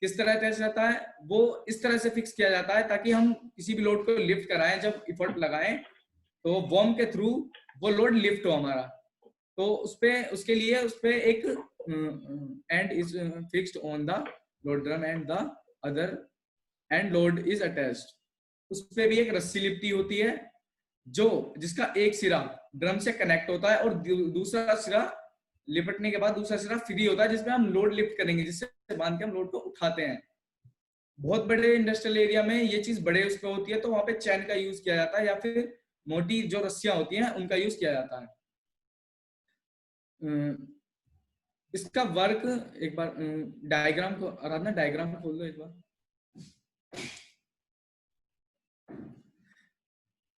किस तरह अटैच रहता है, वो इस तरह से फिक्स किया जाता है ताकि हम किसी भी लोड को लिफ्ट कराएं, जब इफोर्ट लगाएं तो वॉर्म के थ्रू वो लोड लिफ्ट हो हमारा. तो उसके लिए उसपे एक and is fixed on the load drum and the other and load is attached. उसपे भी एक रस्सी लिपटी होती है जो जिसका एक सिरा ड्रम से कनेक्ट होता है और दूसरा सिरा लिपटने के बाद दूसरा सिरा फ्री होता है जिसमें हम लोड लिफ्ट करेंगे, जिससे बांध के हम लोड को उठाते हैं. बहुत बड़े इंडस्ट्रियल एरिया में ये चीज बड़े उस पे होती है, तो वहां पे चैन का यूज किया जाता है या फिर मोटी जो रस्सियां होती हैं उनका यूज किया जाता है. इसका वर्क एक बार डायग्राम को आराधना डायग्राम खोल दो एक बार.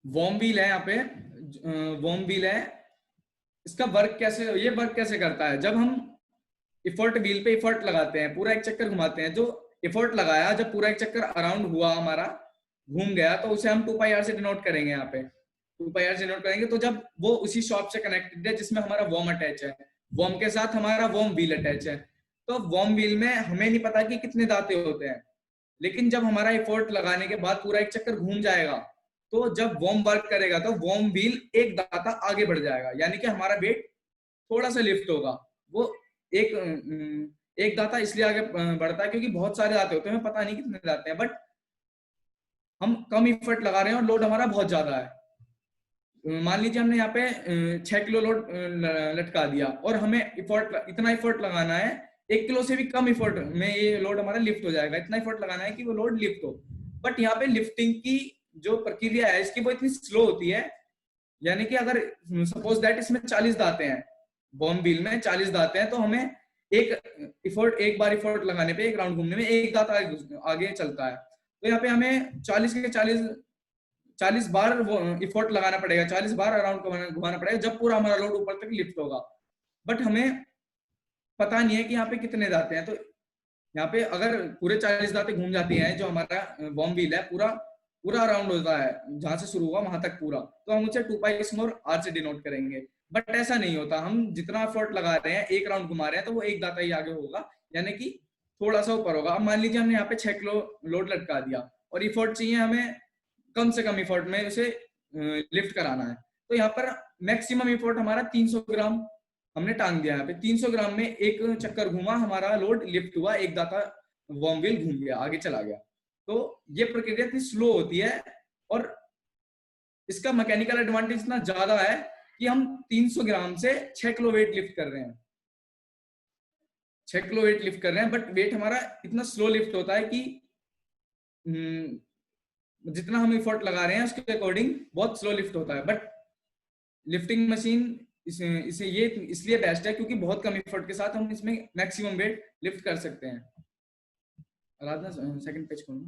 वॉर्म व्हील है, यहाँ पे वॉर्म व्हील है. इसका वर्क कैसे, ये वर्क कैसे करता है, जब हम इफोर्ट व्हील पे इफोर्ट लगाते हैं, पूरा एक चक्कर घुमाते हैं, जो इफोर्ट लगाया जब पूरा एक चक्कर अराउंड हुआ हमारा घूम गया, तो उसे हम 2πr से डिनोट करेंगे. यहाँ पे 2πr से डिनोट करेंगे. तो जब वो उसी शॉप से कनेक्टेड है जिसमें हमारा वॉर्म अटैच है, वॉर्म के साथ हमारा वॉर्म व्हील अटैच है, तो वॉर्म व्हील में हमें नहीं पता कि कितने दांते होते हैं, लेकिन जब हमारा इफोर्ट लगाने के बाद पूरा एक चक्कर घूम जाएगा, तो जब वॉर्म वर्क करेगा तो वॉर्म व्हील एक दाता आगे बढ़ जाएगा, यानी कि हमारा वेट थोड़ा सा लिफ्ट होगा. वो एक दाता इसलिए आगे बढ़ता है क्योंकि बहुत सारे दाते होते हैं, हमें पता नहीं कितने दाते हैं, बट हम कम इफर्ट लगा रहे हैं और लोड हमारा बहुत ज्यादा है. मान लीजिए हमने यहाँ पे 6 किलो लोड लटका दिया और हमें इतना इफर्ट लगाना है, 1 किलो से भी कम इफर्ट में ये लोड हमारा लिफ्ट हो जाएगा. इतना इफर्ट लगाना है कि वो लोड लिफ्ट हो. बट यहाँ पे लिफ्टिंग की जो प्रक्रिया है इसकी वो इतनी स्लो होती है, यानी कि अगर सपोज दैट इसमें 40 दाते हैं, वॉर्म व्हील में 40 दाते हैं, तो हमें एक बार इफोर्ट लगाने पे, एक राउंड घूमने में एक दाता आगे चलता है. तो यहाँ पे हमें 40 बार इफोर्ट लगाना पड़ेगा, 40 बार अराउंड घुमाना पड़ेगा जब पूरा हमारा लोड ऊपर तक लिफ्ट होगा. बट हमें पता नहीं है कि यहाँ पे कितने दाते हैं. तो यहाँ पे अगर पूरे 40 दाते घूम जाती हैं, जो हमारा वॉर्म व्हील है पूरा राउंड होता है, जहां से शुरू हुआ वहां तक पूरा, तो हम उसे 2πr से डिनोट करेंगे. बट ऐसा नहीं होता, हम जितना एफर्ट लगा रहे हैं, एक राउंड घुमा रहे हैं, तो वो एक दाता ही आगे होगा, यानी कि थोड़ा सा ऊपर होगा. अब मान लीजिए हमने यहाँ पे 6 किलो लोड लटका दिया और इफर्ट चाहिए हमें कम से कम इफर्ट में उसे लिफ्ट कराना है. तो यहाँ पर मैक्सिमम इफर्ट हमारा 300 ग्राम हमने टांग दिया. यहाँ पे 300 ग्राम में एक चक्कर घुमा, हमारा लोड लिफ्ट हुआ, एक दाता वॉर्म व्हील घूम गया, आगे चला गया. तो ये प्रक्रिया इतनी स्लो होती है और इसका मैकेनिकल एडवांटेज इतना ज्यादा है कि हम 300 ग्राम से 6 किलो वेट लिफ्ट कर रहे हैं, 6 किलो वेट लिफ्ट कर रहे हैं. बट वेट हमारा इतना स्लो लिफ्ट होता है कि जितना हम इफर्ट लगा रहे हैं उसके अकॉर्डिंग बहुत स्लो लिफ्ट होता है. बट लिफ्टिंग मशीन इसे ये इसलिए बेस्ट है क्योंकि बहुत कम इफर्ट के साथ हम इसमें मैक्सिमम वेट लिफ्ट कर सकते हैं. आराधना सेकंड पेज खोलो.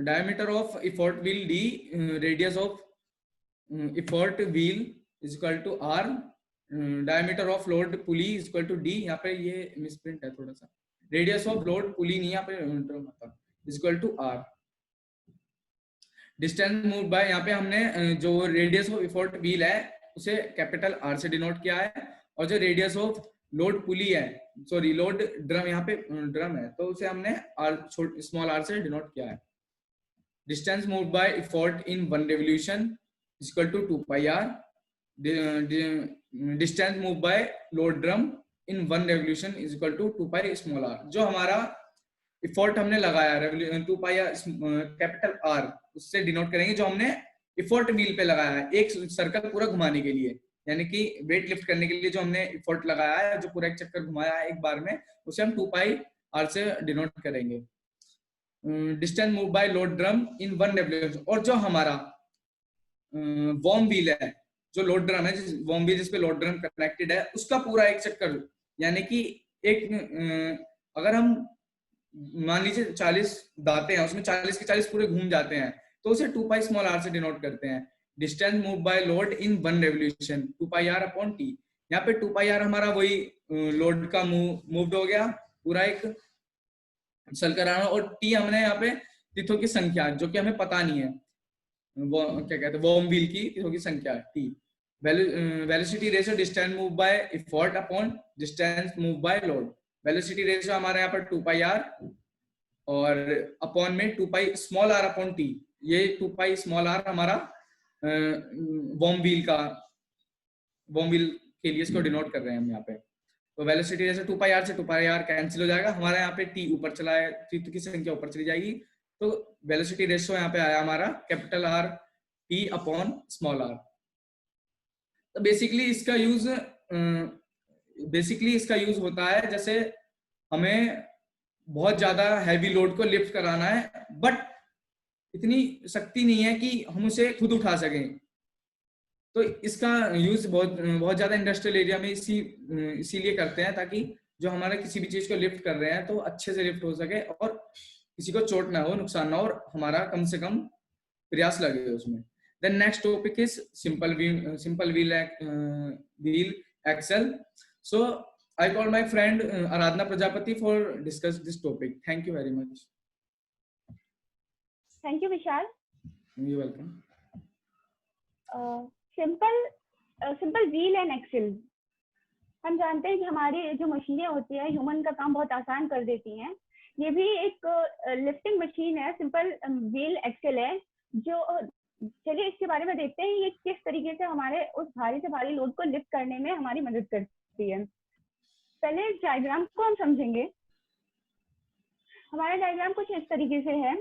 Diameter of effort wheel D, radius of effort wheel is equal to R, diameter of load pulley is equal to D. यहाँ पे ये मिसप्रिंट है थोड़ा सा, रेडियस ऑफ लोड पुली नहीं, यहाँ पे is equal to R. Distance move by, यहाँ पे हमने जो रेडियस ऑफ इफर्ट व्हील है उसे कैपिटल R से डिनोट किया है, और जो रेडियस ऑफ लोड पुली है, सॉरी लोड ड्रम, यहाँ पे ड्रम है, तो उसे हमने स्मॉल r से डिनोट किया है. distance moved by effort in one revolution is equal to 2 pi r. Distance moved by load drum in one revolution is equal to 2 pi small r. जो हमारा इफोर्ट हमने लगाया 2 पाई कैपिटल आर, उससे डिनोट करेंगे जो हमने इफोर्ट व्हील पे लगाया है एक सर्कल पूरा घुमाने के लिए, यानी कि वेट लिफ्ट करने के लिए जो हमने इफोर्ट लगाया है, जो पूरा एक चक्कर घुमाया है एक बार में, उसे हम 2 पाई आर से डिनोट करेंगे. Distance move by load drum in one revolution, और जो हमारा वॉर्म व्हील है, जो लोड ड्रम है, वॉर्म व्हील जिस पे लोड ड्रम कनेक्टेड है, उसका पूरा एक चक्कर, यानी कि एक अगर हम मान लीजिए 40 दाते हैं, उसमें 40 के 40 पूरे घूम जाते हैं, तो उसे 2 पाई स्मॉल आर से डिनोट करते हैं. Distance move by load in one revolution 2 pi R upon T. यहाँ पे 2 पाई आर हमारा वही लोड का मूव्ड हो गया पूरा एक सर्कल आना, और टी हमने यहाँ पे तिथों की संख्या जो कि हमें पता नहीं है, वो क्या कहते हैं, वॉर्म व्हील की तिथों की संख्या T. Velocity ratio distance move by effort upon distance move by load. Velocity ratio हमारे यहाँ पर 2 पाई आर और अपॉन में 2 pi small R upon T. ये 2 पाई स्मॉल आर हमारा वॉर्म व्हील के लिए इसको डिनोट कर रहे हैं हम यहाँ पे. तो वेलोसिटी रेशियो 2 पाई आर से 2 पाई आर कैंसिल हो जाएगा, हमारे यहाँ पे टी ऊपर चला है, टी की संख्या ऊपर चली जाएगी, तो वेलोसिटी रेशियो यहाँ पे आया हमारा capital R T upon small R. तो बेसिकली इसका यूज होता है जैसे हमें बहुत ज्यादा हैवी लोड को लिफ्ट कराना है, बट इतनी शक्ति नहीं है कि हम उसे खुद उठा सकें, तो इसका यूज बहुत ज्यादा इंडस्ट्रियल एरिया में इसीलिए करते हैं, ताकि जो हमारा किसी भी चीज को लिफ्ट कर रहे हैं तो अच्छे से लिफ्ट हो सके और किसी को चोट ना हो, नुकसान ना हो, और हमारा कम से कम प्रयास लगे उसमें. Then next topic is simple wheel axle. So I call my friend Aradhana Prajapati for discuss this topic. Thank you very much. Thank you, Vishal. You're welcome. Simple wheel and axle. हम जानते हैं कि हमारी जो मशीनें होती है ह्यूमन का काम बहुत आसान कर देती हैं. ये भी एक लिफ्टिंग मशीन है, सिंपल व्हील एक्सल है. जो चलिए इसके बारे में देखते हैं ये किस तरीके से हमारे उस भारी से भारी लोड को लिफ्ट करने में हमारी मदद करती है. पहले डायग्राम को हम समझेंगे. हमारा डायग्राम कुछ इस तरीके से है.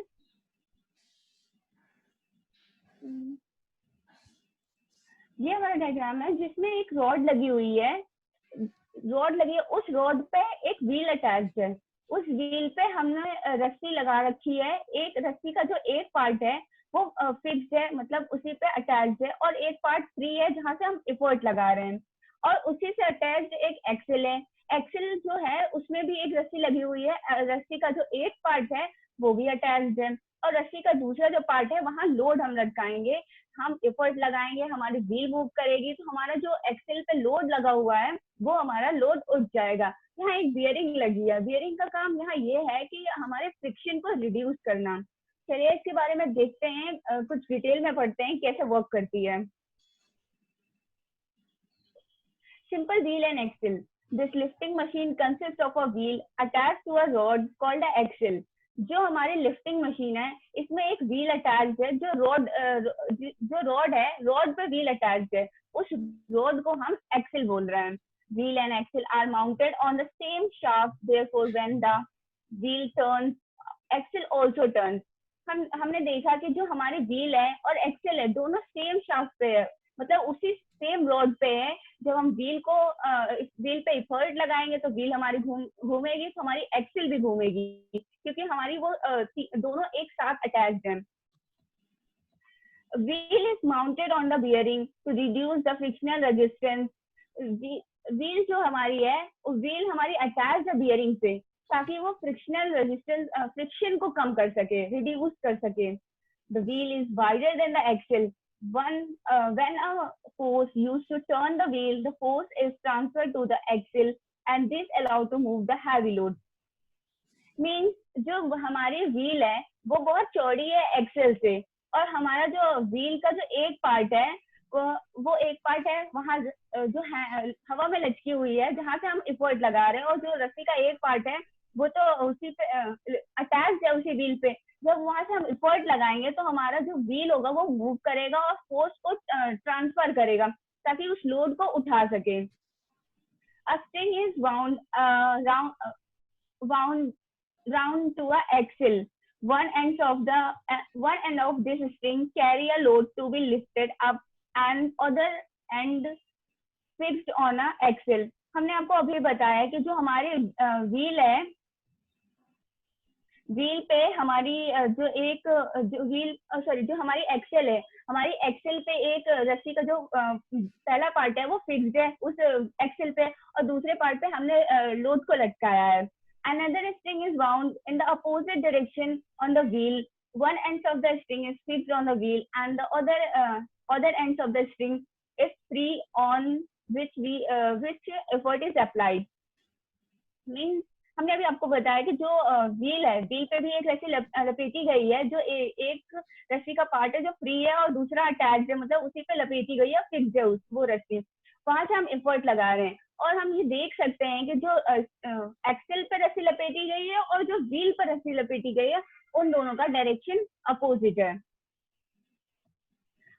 ये हमारा डायग्राम है जिसमें एक रॉड लगी हुई है. उस रॉड पे एक व्हील अटैच्ड है. उस व्हील पे हमने रस्सी लगा रखी है. एक रस्सी का जो एक पार्ट है वो फिक्स्ड है, मतलब उसी पे अटैच्ड है, और एक पार्ट फ्री है जहां से हम एफर्ट लगा रहे हैं, और उसी से अटैच्ड एक एक्सल है. एक्सल जो है उसमें भी एक रस्सी लगी हुई है. रस्सी का जो एक पार्ट है वो भी अटैच्ड है, और रस्सी का दूसरा जो पार्ट है वहां लोड हम लटकाएंगे, हम एफर्ट लगाएंगे, हमारी व्हील मूव करेगी, तो हमारा जो एक्सल पे लोड लगा हुआ है वो हमारा लोड उठ जाएगा. यहाँ एक बियरिंग लगी है. बियरिंग का काम यहाँ ये है कि हमारे फ्रिक्शन को रिड्यूस करना. चलिए इसके बारे में देखते हैं, कुछ डिटेल में पढ़ते हैं कैसे वर्क करती है. Simple wheel and axle. This lifting machine consists of a wheel attached to a rod called an axle. जो हमारी लिफ्टिंग मशीन है इसमें एक व्हील अटैच्ड है. जो रॉड है, रॉड पे व्हील अटैच्ड है, उस रॉड को हम एक्सल बोल रहे हैं. Wheel and axle are mounted on the same shaft. Therefore, when the wheel turns, axle also turns. हमने देखा कि जो हमारी व्हील है और एक्सल है दोनों सेम शाफ्ट पे है, मतलब उसी सेम रॉड पे है. जब हम व्हील पे एफर्ट लगाएंगे तो व्हील हमारी घूमेगी, तो हमारी एक्सल भी घूमेगी, क्योंकि हमारी वो दोनों एक साथ अटैच्ड हैं. Wheel is mounted on the bearing to reduce the frictional resistance. Wheel जो हमारी है, व्हील हमारी अटैच्ड है बियरिंग से, ताकि वो फ्रिक्शनल रेजिस्टेंस, फ्रिक्शन को कम कर सके, रिड्यूस कर सके. The wheel is wider than the axle. When a force used to turn the wheel, the force is transferred to the axle, and this allows to move the heavy load. Means जो हमारी व्हील है वो बहुत चौड़ी है एक्सेल से, और हमारा जो व्हील का जो एक पार्ट है वो एक पार्ट है वहां जो है हवा में लटकी हुई है जहां से हम एफर्ट लगा रहे हैं, और जो रस्सी का एक पार्ट है वो तो उसी पे अटैच्ड है उसी व्हील पे. जब वहां से हम इफर्ट लगाएंगे तो हमारा जो व्हील होगा वो मूव करेगा और फोर्स को ट्रांसफर करेगा ताकि उस लोड को उठा सके. A string is wound to a axle. One end of this string carry a load to be lifted up and other end fixed on a axle. हमने आपको अभी बताया कि जो हमारे व्हील है, व्हील पे हमारी जो हमारी एक्सेल है, हमारी एक्सेल पे एक रस्सी का जो पहला पार्ट है वो फिक्स्ड है उस एक्सेल पे और दूसरे पार्ट पे हमने लोड को लटकाया है. Another string is wound in the opposite direction on the wheel. One end of the string is fixed on the wheel and the other ends of the string is free on which effort is applied. Means हमने अभी आपको बताया कि जो व्हील है, व्हील पे भी एक रस्सी लपेटी गई है, जो एक रस्सी का पार्ट है जो फ्री है और दूसरा अटैच्ड है, मतलब उसी पे लपेटी गई है, फिक्स्ड है वो रस्सी. वहां से हम एफर्ट लगा रहे हैं और हम ये देख सकते हैं कि जो एक्सेल पे रस्सी लपेटी गई है और जो व्हील पर रस्सी लपेटी गई है उन दोनों का डायरेक्शन अपोजिट है.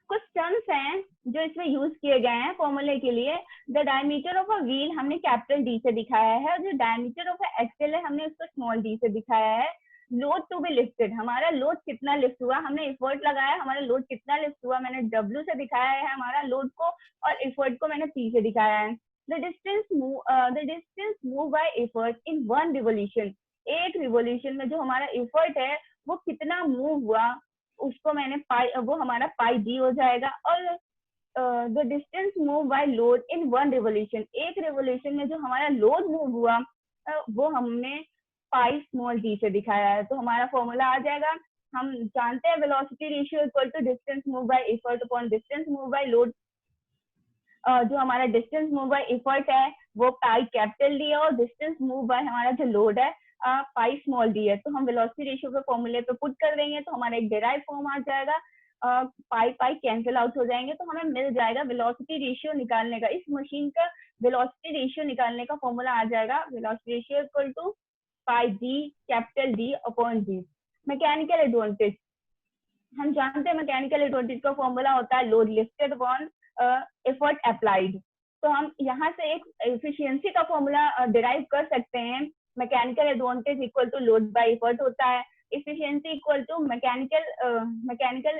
कुछ टर्म्स हैं जो इसमें यूज किए गए हैं फॉर्मूले के लिए. The diameter of a wheel हमने कैपिटल डी से दिखाया है और जो डायमीटर ऑफ अ एक्सेल है हमने उसको स्मॉल डी से दिखाया है. लोड टू बी लिफ्टेड, हमारा लोड कितना लिफ्ट हुआ, हमने एफर्ट लगाया, हमारा लोड कितना लिफ्ट हुआ मैंने डब्ल्यू से दिखाया है हमारा लोड को और एफर्ट को मैंने पी से दिखाया है. The distance move by effort in one revolution, एक रिवोल्यूशन में जो हमारा एफर्ट है वो कितना मूव हुआ उसको मैंने वो हमारा पाई डी हो जाएगा. और the distance move by load in one revolution, एक रिवोल्यूशन में जो हमारा लोड मूव हुआ वो हमने पाई स्मॉल डी से दिखाया है. तो हमारा फॉर्मूला आ जाएगा, हम जानते हैं velocity ratio equal to distance move by effort upon distance move by load. जो हमारा डिस्टेंस मूव बाय एफर्ट है वो पाई कैपिटल डी है और डिस्टेंस मूव बाय हमारा जो लोड है पाई स्मॉल डी है. तो हम वेलोसिटी रेशियो के फॉर्मूले पे पुट कर देंगे तो हमारा एक डिराइव फॉर्म आ जाएगा. पाई पाई कैंसिल आउट हो जाएंगे तो हमें मिल जाएगा वेलोसिटी रेशियो निकालने का. इस मशीन का वेलोसिटी रेशियो निकालने का फॉर्मूला आ जाएगा velocity ratio equal to pi G capital D upon G. Mechanical advantage, हम जानते हैं मैकेनिकल एडवांटेज का फॉर्मूला होता है load lifted upon effort applied. तो हम यहाँ से एक एफिशिएंसी का फॉर्मूला डिराइव कर सकते हैं. Mechanical advantage equal to load by effort होता है. Efficiency equal to mechanical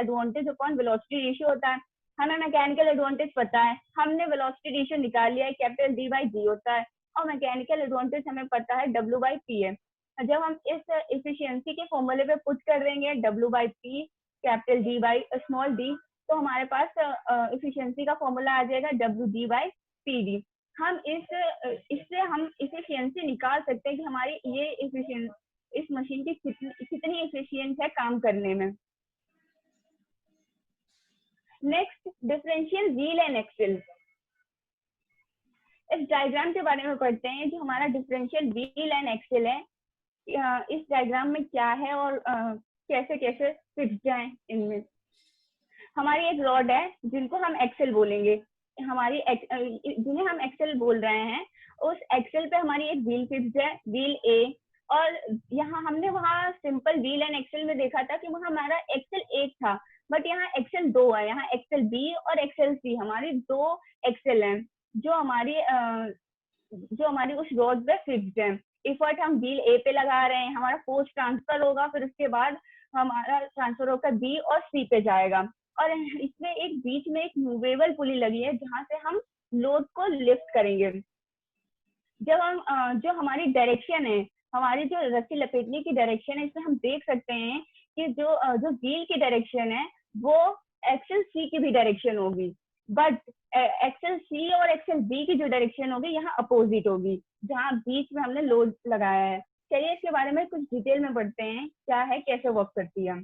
advantage upon velocity ratio होता है. हमें मैकेनिकल एडवांटेज पता है, हमने वेलोसिटी रेशियो निकाल लिया है, कैपिटल डी बाई जी होता है और मैकेनिकल एडवांटेज हमें पता है डब्ल्यू बाई पी है. जब हम इस एफिशिएंसी के फॉर्मूले पे पुट कर देंगे W by P capital D by small D तो हमारे पास एफिशिएंसी का फॉर्मूला आ जाएगा W D by P D. हम इससे हम एफिशिएंसी निकाल सकते हैं कि हमारी ये इस मशीन की कितनी एफिशिएंट है काम करने में. Next differential wheel and axle. इस डायग्राम के बारे में पढ़ते हैं. जो हमारा डिफरेंशियल व्हील एंड एक्सेल है इस डायग्राम में क्या है और कैसे कैसे फिक्स्ड है. इनमें हमारी एक रॉड है जिनको हम एक्सेल बोलेंगे, जिन्हें हम एक्सेल बोल रहे हैं. उस एक्सेल पे हमारी एक व्हील फिक्स्ड है, व्हील ए. और यहाँ हमने वहाँ सिंपल व्हील एंड एक्सेल में देखा था कि वहाँ हमारा एक्सेल 1 था, बट यहाँ एक्सेल 2 है. यहाँ एक्सेल बी और एक्सेल सी हमारी 2 एक्सेल हैं जो हमारी उस रॉड पे फिक्स्ड है. एफर्ट हम व्हील ए पे लगा रहे हैं, हमारा फोर्स ट्रांसफर होगा, फिर उसके बाद हमारा ट्रांसफर होकर बी और सी पे जाएगा. और इसमें एक बीच में एक मूवेबल पुली लगी है जहां से हम लोड को लिफ्ट करेंगे. जब हम जो हमारी डायरेक्शन है, हमारी जो रस्सी लपेटने की डायरेक्शन है, इसमें हम देख सकते हैं कि जो व्हील की डायरेक्शन है वो एक्सेल सी की भी डायरेक्शन होगी, बट एक्सेल सी और एक्सेल बी की जो डायरेक्शन होगी यहाँ अपोजिट होगी जहाँ बीच में हमने लोड लगाया है. चलिए इसके बारे में कुछ डिटेल में पढ़ते हैं क्या है, कैसे वर्क करती है.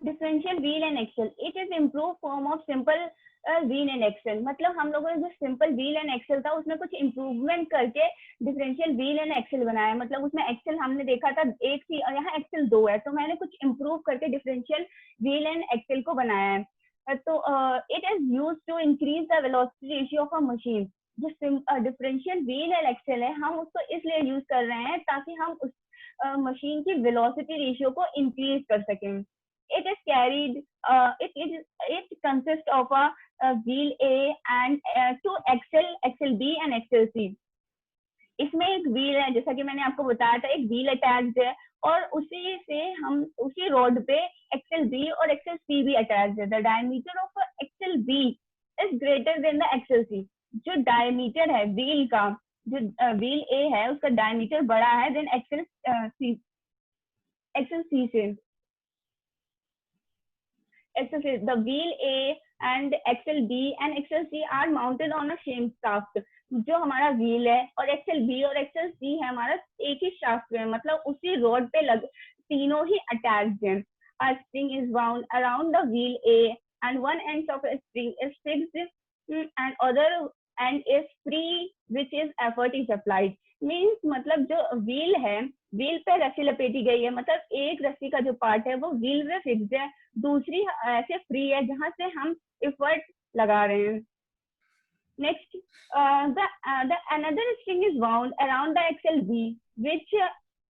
Differential wheel and axle. It is improve form of simple wheel and axle. मतलब हम लोगों ने जो सिंपल व्हील एंड एक्सेल था उसमें कुछ इम्प्रूवमेंट करके डिफरेंशियल व्हील एंड एक्सेल बनाया. मतलब उसमें एक्सेल हमने देखा था 1 थी और यहाँ एक्सेल 2 है, तो मैंने कुछ इम्प्रूव करके डिफरेंशियल व्हील एंड एक्सेल को बनाया है. तो it is use to increase the velocity ratio of a machine. जो डिफरेंशियल व्हील एंड एक्सेल है, हम उसको इसलिए यूज कर रहे हैं ताकि हम उस मशीन की वेलोसिटी रेशियो को इंक्रीज कर सकें। It is carried, it consist of a wheel A and two axle B and axle C. इसमें एक व्हील है, जैसा कि मैंने आपको बताया था, एक व्हील अटैच्ड है और उसी से हम उसी रोड पे एक्सेल बी और एक्सेल सी भी अटैच्ड है। The diameter of axle B is greater than the axle C. जो डायमीटर है व्हील का, जो व्हील ए है उसका डायमीटर बड़ा है देन एक्सेल सी से। The wheel A and XL B and XL C are mounted on a same shaft। जो हमारा व्हील है और एक्सेल बी और एक्सेल सी है हमारा एक ही शाफ्ट में, मतलब उसी रोड पे लग तीनों ही अटैच्ड हैं। A string is wound around the wheel A and one end of a string is fixed and other end is free which is effort is applied। Means मतलब जो व्हील है, व्हील पे रस्सी लपेटी गई है, मतलब एक रस्सी का जो पार्ट है वो व्हील पे फिक्स्ड है, दूसरी ऐसे फ्री है जहां से हम एफर्ट लगा रहे हैं। Next, the another string is wound around the axle B which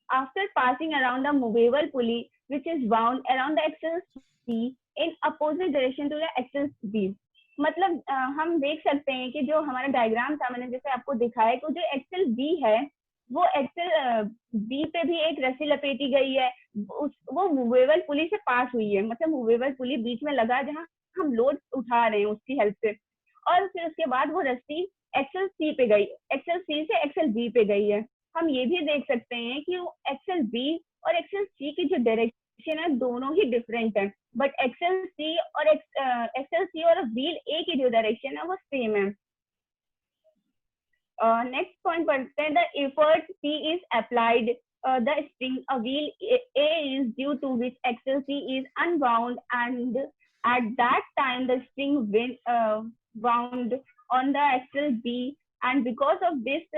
after passing around the movable pulley which is wound around the axle C in opposite direction to the axle B। मतलब हम देख सकते हैं कि जो हमारा डायग्राम था, मैंने जैसे आपको दिखाया कि जो एक्सेल बी है वो एक्सेल बी पे भी एक रस्सी लपेटी गई है, वो मूवेबल पुली से पास हुई है, मतलब मूवेबल पुली बीच में लगा जहां हम लोड उठा रहे हैं उसकी हेल्प से। और फिर उसके बाद वो रस्सी एक्सेल सी पे गई, एक्सेल सी से एक्सेल बी पे गई है। हम ये भी देख सकते हैं कि एक्सेल बी और एक्सेल सी की जो डायरेक्शन है दोनों ही डिफरेंट है, बट एक्सेल सी और व्हील ए की जो डायरेक्शन है वो सेम है। नेक्स्ट पॉइंट पढ़ते हैं, the effort C is applied the spring a wheel A is due to which axle C is unbound and at that time the spring wound on the axle B and because of this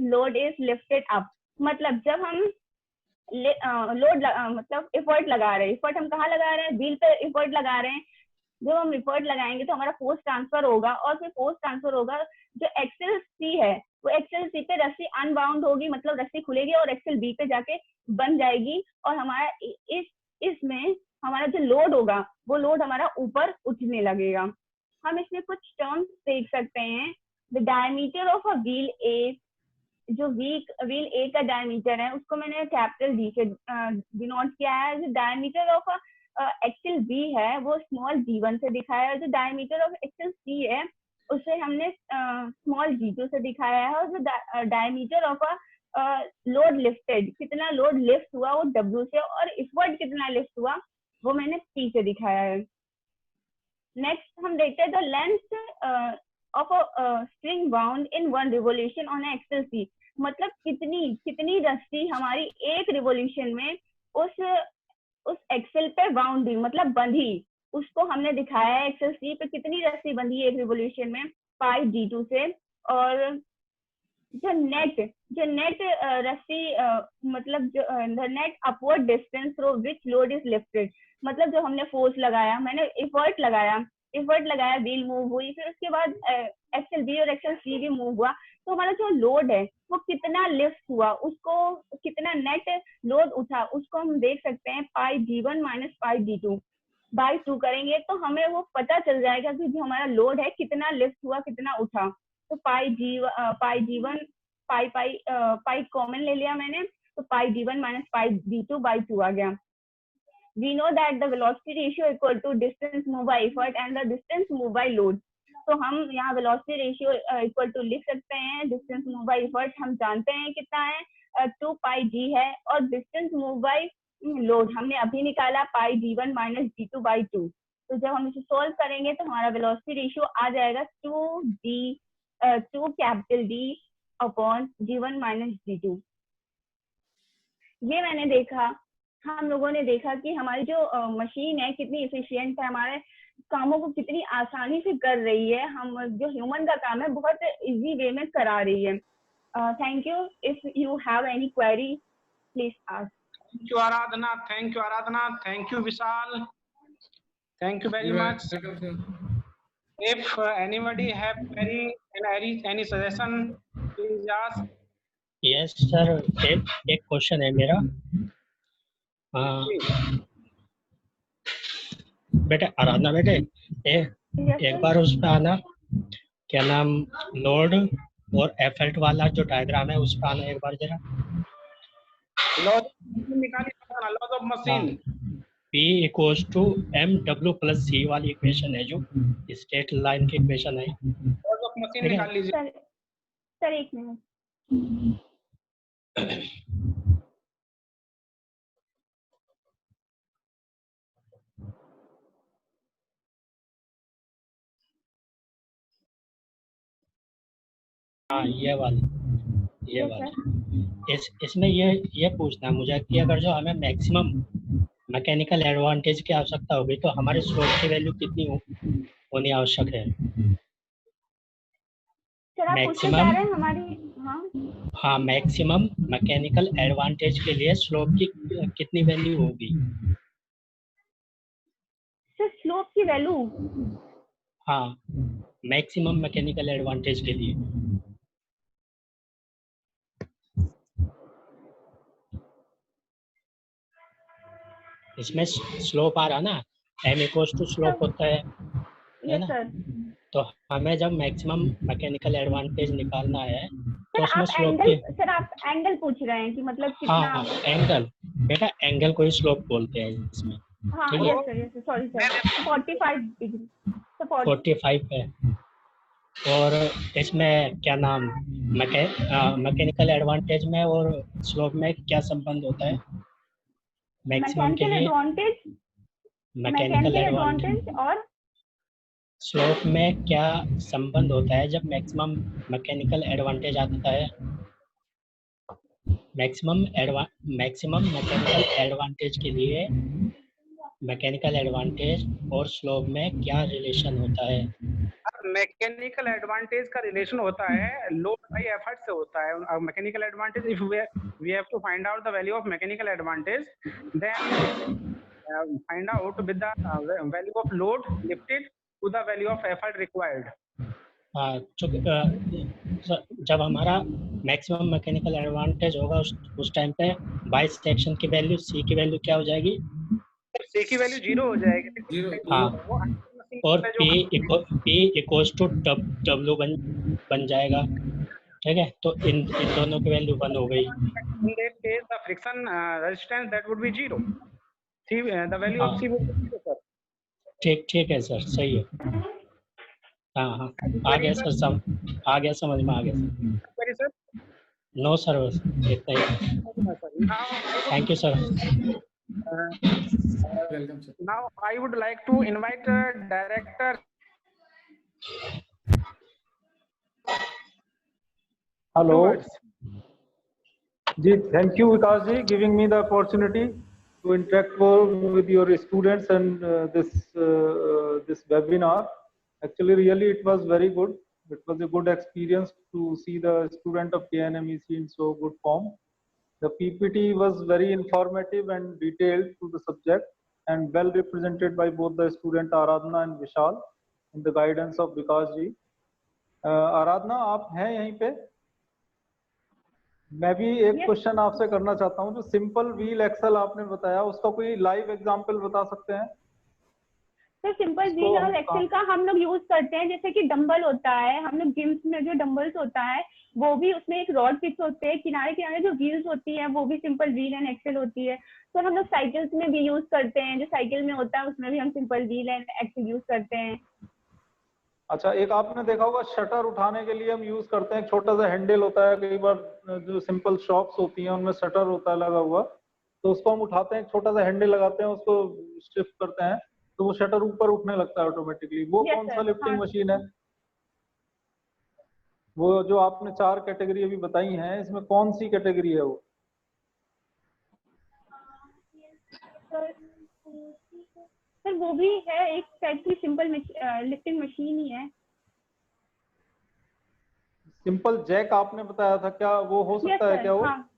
load is lifted up। मतलब जब हम लोड मतलब एफर्ट लगा रहे हैं, एफर्ट हम कहाँ लगा रहे हैं, व्हील पे एफर्ट लगा रहे हैं। जब हम एफर्ट लगाएंगे तो हमारा फोर्स ट्रांसफर होगा और फिर फोर्स ट्रांसफर होगा, जो एक्सेल सी है वो एक्सेल सी पे रस्सी अनबाउंड होगी, मतलब रस्सी खुलेगी और एक्सेल बी पे जाके बन जाएगी और हमारा इसमें हमारा जो लोड होगा वो लोड हमारा ऊपर उठने लगेगा। हम इसमें कुछ टर्म्स देख सकते हैं। The diameter of a wheel A, जो व्हील ए का डायमीटर है उसको मैंने कैपिटल डी से डिनोट किया है। जो डायमीटर ऑफ एक्सेल बी है वो स्मॉल g1 से दिखाया है, जो डायमीटर ऑफ एक्सेल सी है उसे हमने स्मॉल g2 से दिखाया है, और जो डायमीटर ऑफ लोड लिफ्टेड, कितना लोड लिफ्ट हुआ वो w से, और एफर्ट कितना लिफ्ट हुआ वो मैंने p से दिखाया है। नेक्स्ट हम देखते हैं the length of a string bound in one revolution on axle C. मतलब कितनी रस्सी हमारी एक रिवोल्यूशन में उस एक्सेल पे बाउंड हुई, मतलब बंधी, उसको हमने दिखाया है। एक्सेल सी पे कितनी रस्सी बंधी एक रिवोल्यूशन में, पाई g2 से। और जो नेट रस्सी मतलब जो the net upward distance through which load is lifted, मतलब जो हमने फोर्स लगाया, मैंने एफर्ट लगाया व्हील मूव हुई, फिर उसके बाद एक्सेल बी और एक्सेल सी भी मूव हुआ, तो हमारा जो लोड है वो कितना लिफ्ट हुआ, उसको कितना नेट लोड उठा, उसको हम देख सकते हैं पाई g1 minus pi g2 by 2 करेंगे तो हमें वो पता चल जाएगा कि जो हमारा लोड है कितना लिफ्ट हुआ, कितना उठा। तो पाई g1 पाई कॉमन ले लिया मैंने, तो पाई g1 minus pi g2 by 2 आ गया। We know that the velocity ratio equal to distance moved by effort and the distance moved by load। तो हम यहाँ velocity ratio equal to लिख सकते हैं, distance moved by effort हम जानते हैं कितना है, 2 पाई g है, और distance moved by load हमने अभी निकाला पाई g1 माइनस g2 बाई 2। तो जब हम इसे सोल्व करेंगे तो हमारा velocity ratio आ जाएगा 2 capital D upon g1 minus g2। ये हम लोगों ने देखा कि हमारी जो मशीन है कितनी एफिशिएंट है, हमारे कामों को कितनी आसानी से कर रही है, हम जो ह्यूमन का काम है बहुत इजी वे में करा रही है। Thank you. If you have any query please ask. Thank you Aradhana, thank you Vishal. Thank you very You are much. welcome, sir. If anybody have any suggestion, please ask. Yes sir, एक क्वेश्चन है मेरा। बेटे आराधना बेटे एक बार उस पे आना, क्या नाम, लोड और एफएल्ट वाला जो डायग्राम है उस पे आना एक बार जरा। Laws of machine P equals to mw plus c वाली इक्वेशन है जो स्ट्रेट लाइन की इक्वेशन है। लॉज ऑफ मशीन निकाल लीजिए। सर एक मिनट। हाँ ये वाली इसमें ये पूछना है मुझे कि अगर जो हमें मैक्सिमम मैकेनिकल एडवांटेज की आवश्यकता होगी तो हमारे स्लोप की वैल्यू कितनी होनी आवश्यक है? मैक्सिमम, हाँ मैक्सिमम मैकेनिकल एडवांटेज के लिए स्लोप की कितनी वैल्यू होगी? सर स्लोप की वैल्यू, हाँ मैक्सिमम मैकेनिकल एडवांटेज के लिए। इसमें स्लोप आ रहा ना, m इक्वल्स टू स्लोप होता है ना, तो हमें जब मैक्सिमम मैकेनिकल एडवांटेज निकालना है तो उसमें स्लोप की। सर आप एंगल पूछ रहे हैं कि मतलब कितना? हाँ एंगल, बेटा एंगल को ही स्लोप बोलते हैं इसमें। हाँ yes sir, sorry sir, 45 degree, 45 है। और इसमें क्या नाम, मैकेनिकल एडवांटेज में और स्लोप में क्या संबंध होता है? मैक्सिमम के लिए मैकेनिकल एडवांटेज और स्लोप में क्या संबंध होता है जब मैक्सिमम मैकेनिकल एडवांटेज आता है? मैक्सिमम मैकेनिकल एडवांटेज के लिए मैकेनिकल एडवांटेज और स्लोप में क्या रिलेशन होता है? मैकेनिकल एडवांटेज का रिलेशन होता है लोड बाय एफर्ट से होता है। Mechanical advantage, if we have to find out the value of mechanical advantage, then find out with the value of load lifted to the value of effort required. जब हमारा मैक्सिमम मैकेनिकल एडवांटेज होगा उस टाइम पे बाई सेक्शन की वैल्यू, सी की वैल्यू क्या हो जाएगी? सी की वैल्यू 0 हो जाएगी। हाँ, और P इक्वल्स टू W बन जाएगा, ठीक है? तो इन दोनों की वैल्यू 1 हो गई। In that case the friction resistance that would be 0. C, the value of C would be 0 sir. ठीक है सर, सही है। हाँ आ गया सर, समझ में आ गया सर। नो सर, बस इतना ही। Thank you sir. Welcome sir. Now I would like to invite director. Hello. जी, thank you Vikas ji giving me the opportunity to interact with your students and this webinar. Actually, really it was very good. It was a good experience to see the student of KNMEC in so good form. The PPT was very informative and detailed to the subject and well represented by both the student Aradhana and Vishal in the guidance of Vikas ji. Aradhana, आप हैं यहीं पे? मैं भी एक क्वेश्चन आपसे करना चाहता हूँ। जो सिंपल व्हील एक्सल आपने बताया उसका कोई लाइव एग्जांपल बता सकते हैं? सर सिंपल व्हील और एक्सल का हम लोग यूज करते हैं, जैसे कि डंबल होता है, हम लोग जिम्स में जो डंबल्स होता है वो भी उसमें एक रॉड फिक्स होते हैं, किनारे किनारे जो व्हील्स होती है वो भी सिंपल व्हील एंड एक्सल होती है। तो हम लोग साइकिल्स में भी यूज करते हैं, जो साइकिल में होता है उसमें भी हम simple wheel and axle use करते हैं। अच्छा, एक आपने देखा होगा शटर उठाने के लिए हम यूज करते हैं, छोटा सा हैंडल होता है, कई बार जो सिंपल शॉप्स होती हैं उनमें शटर होता है लगा हुआ, तो उसको हम उठाते हैं, छोटा सा हैंडल लगाते हैं, उसको शिफ्ट करते हैं तो वो शटर ऊपर उठने लगता है ऑटोमेटिकली। वो कौन सा लिफ्टिंग मशीन है? वो जो आपने 4 कैटेगरी अभी बताई हैं, इसमें कौन सी कैटेगरी है वो? सर वो भी है एक टाइप की सिंपल लिफ्टिंग मशीन ही है। सिंपल जैक आपने बताया था, क्या वो हो सकता है क्या वो? हाँ।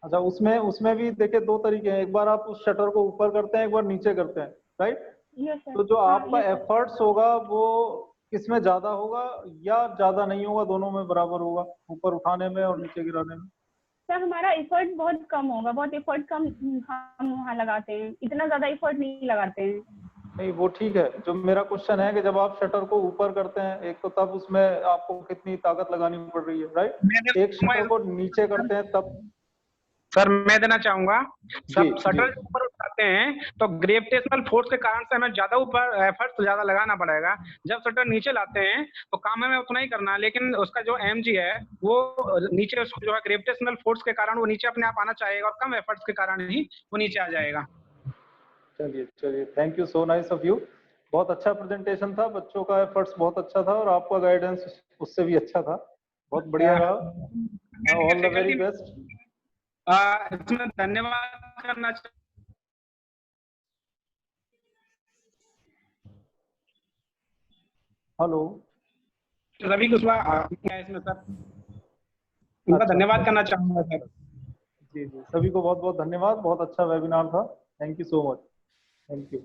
अच्छा, उसमें भी देखिए 2 तरीके हैं, एक बार आप उस शटर को ऊपर करते हैं, एक बार नीचे करते हैं। राइट? Yes sir. तो जो आपका yes, sir. एफर्ट्स होगा वो किसमें ज्यादा होगा या ज्यादा नहीं होगा, दोनों में बराबर होगा, ऊपर उठाने में और नीचे गिराने में? सर हमारा एफर्ट बहुत कम होगा, बहुत एफर्ट कम हम वहाँ लगाते हैं, इतना ज्यादा एफर्ट नहीं लगाते हैं। नहीं वो ठीक है, जो मेरा क्वेश्चन है कि जब आप शटर को ऊपर करते हैं एक, तो तब उसमें आपको कितनी ताकत लगानी पड़ रही है, राइट? एक शटर को नीचे करते हैं तब। सर मैं देना चाहूंगा, सब जी, शटर ऊपर उठाते हैं तो ग्रेविटेशनल फोर्स के कारण से हमें ज्यादा ऊपर एफर्ट ज्यादा लगाना पड़ेगा। जब शटर नीचे लाते हैं तो काम हमें उतना ही करना है, लेकिन उसका जो mg है वो नीचे उसको जो है ग्रेविटेशनल फोर्स के कारण वो नीचे अपने आप आना चाहेगा और कम एफर्ट्स के कारण ही वो नीचे आ जाएगा। चलिए चलिए, thank you, so nice of you. बहुत अच्छा प्रेजेंटेशन था, बच्चों का एफर्ट्स बहुत अच्छा था और आपका गाइडेंस उससे भी अच्छा था, बहुत बढ़िया रहा। All the very best. इसमें धन्यवाद करना हेलो रवि कुशवाहा इसमें सर, उनका धन्यवाद करना चाहूंगा सर। जी जी, सभी को बहुत बहुत धन्यवाद, बहुत अच्छा वेबिनार था, thank you so much, thank you.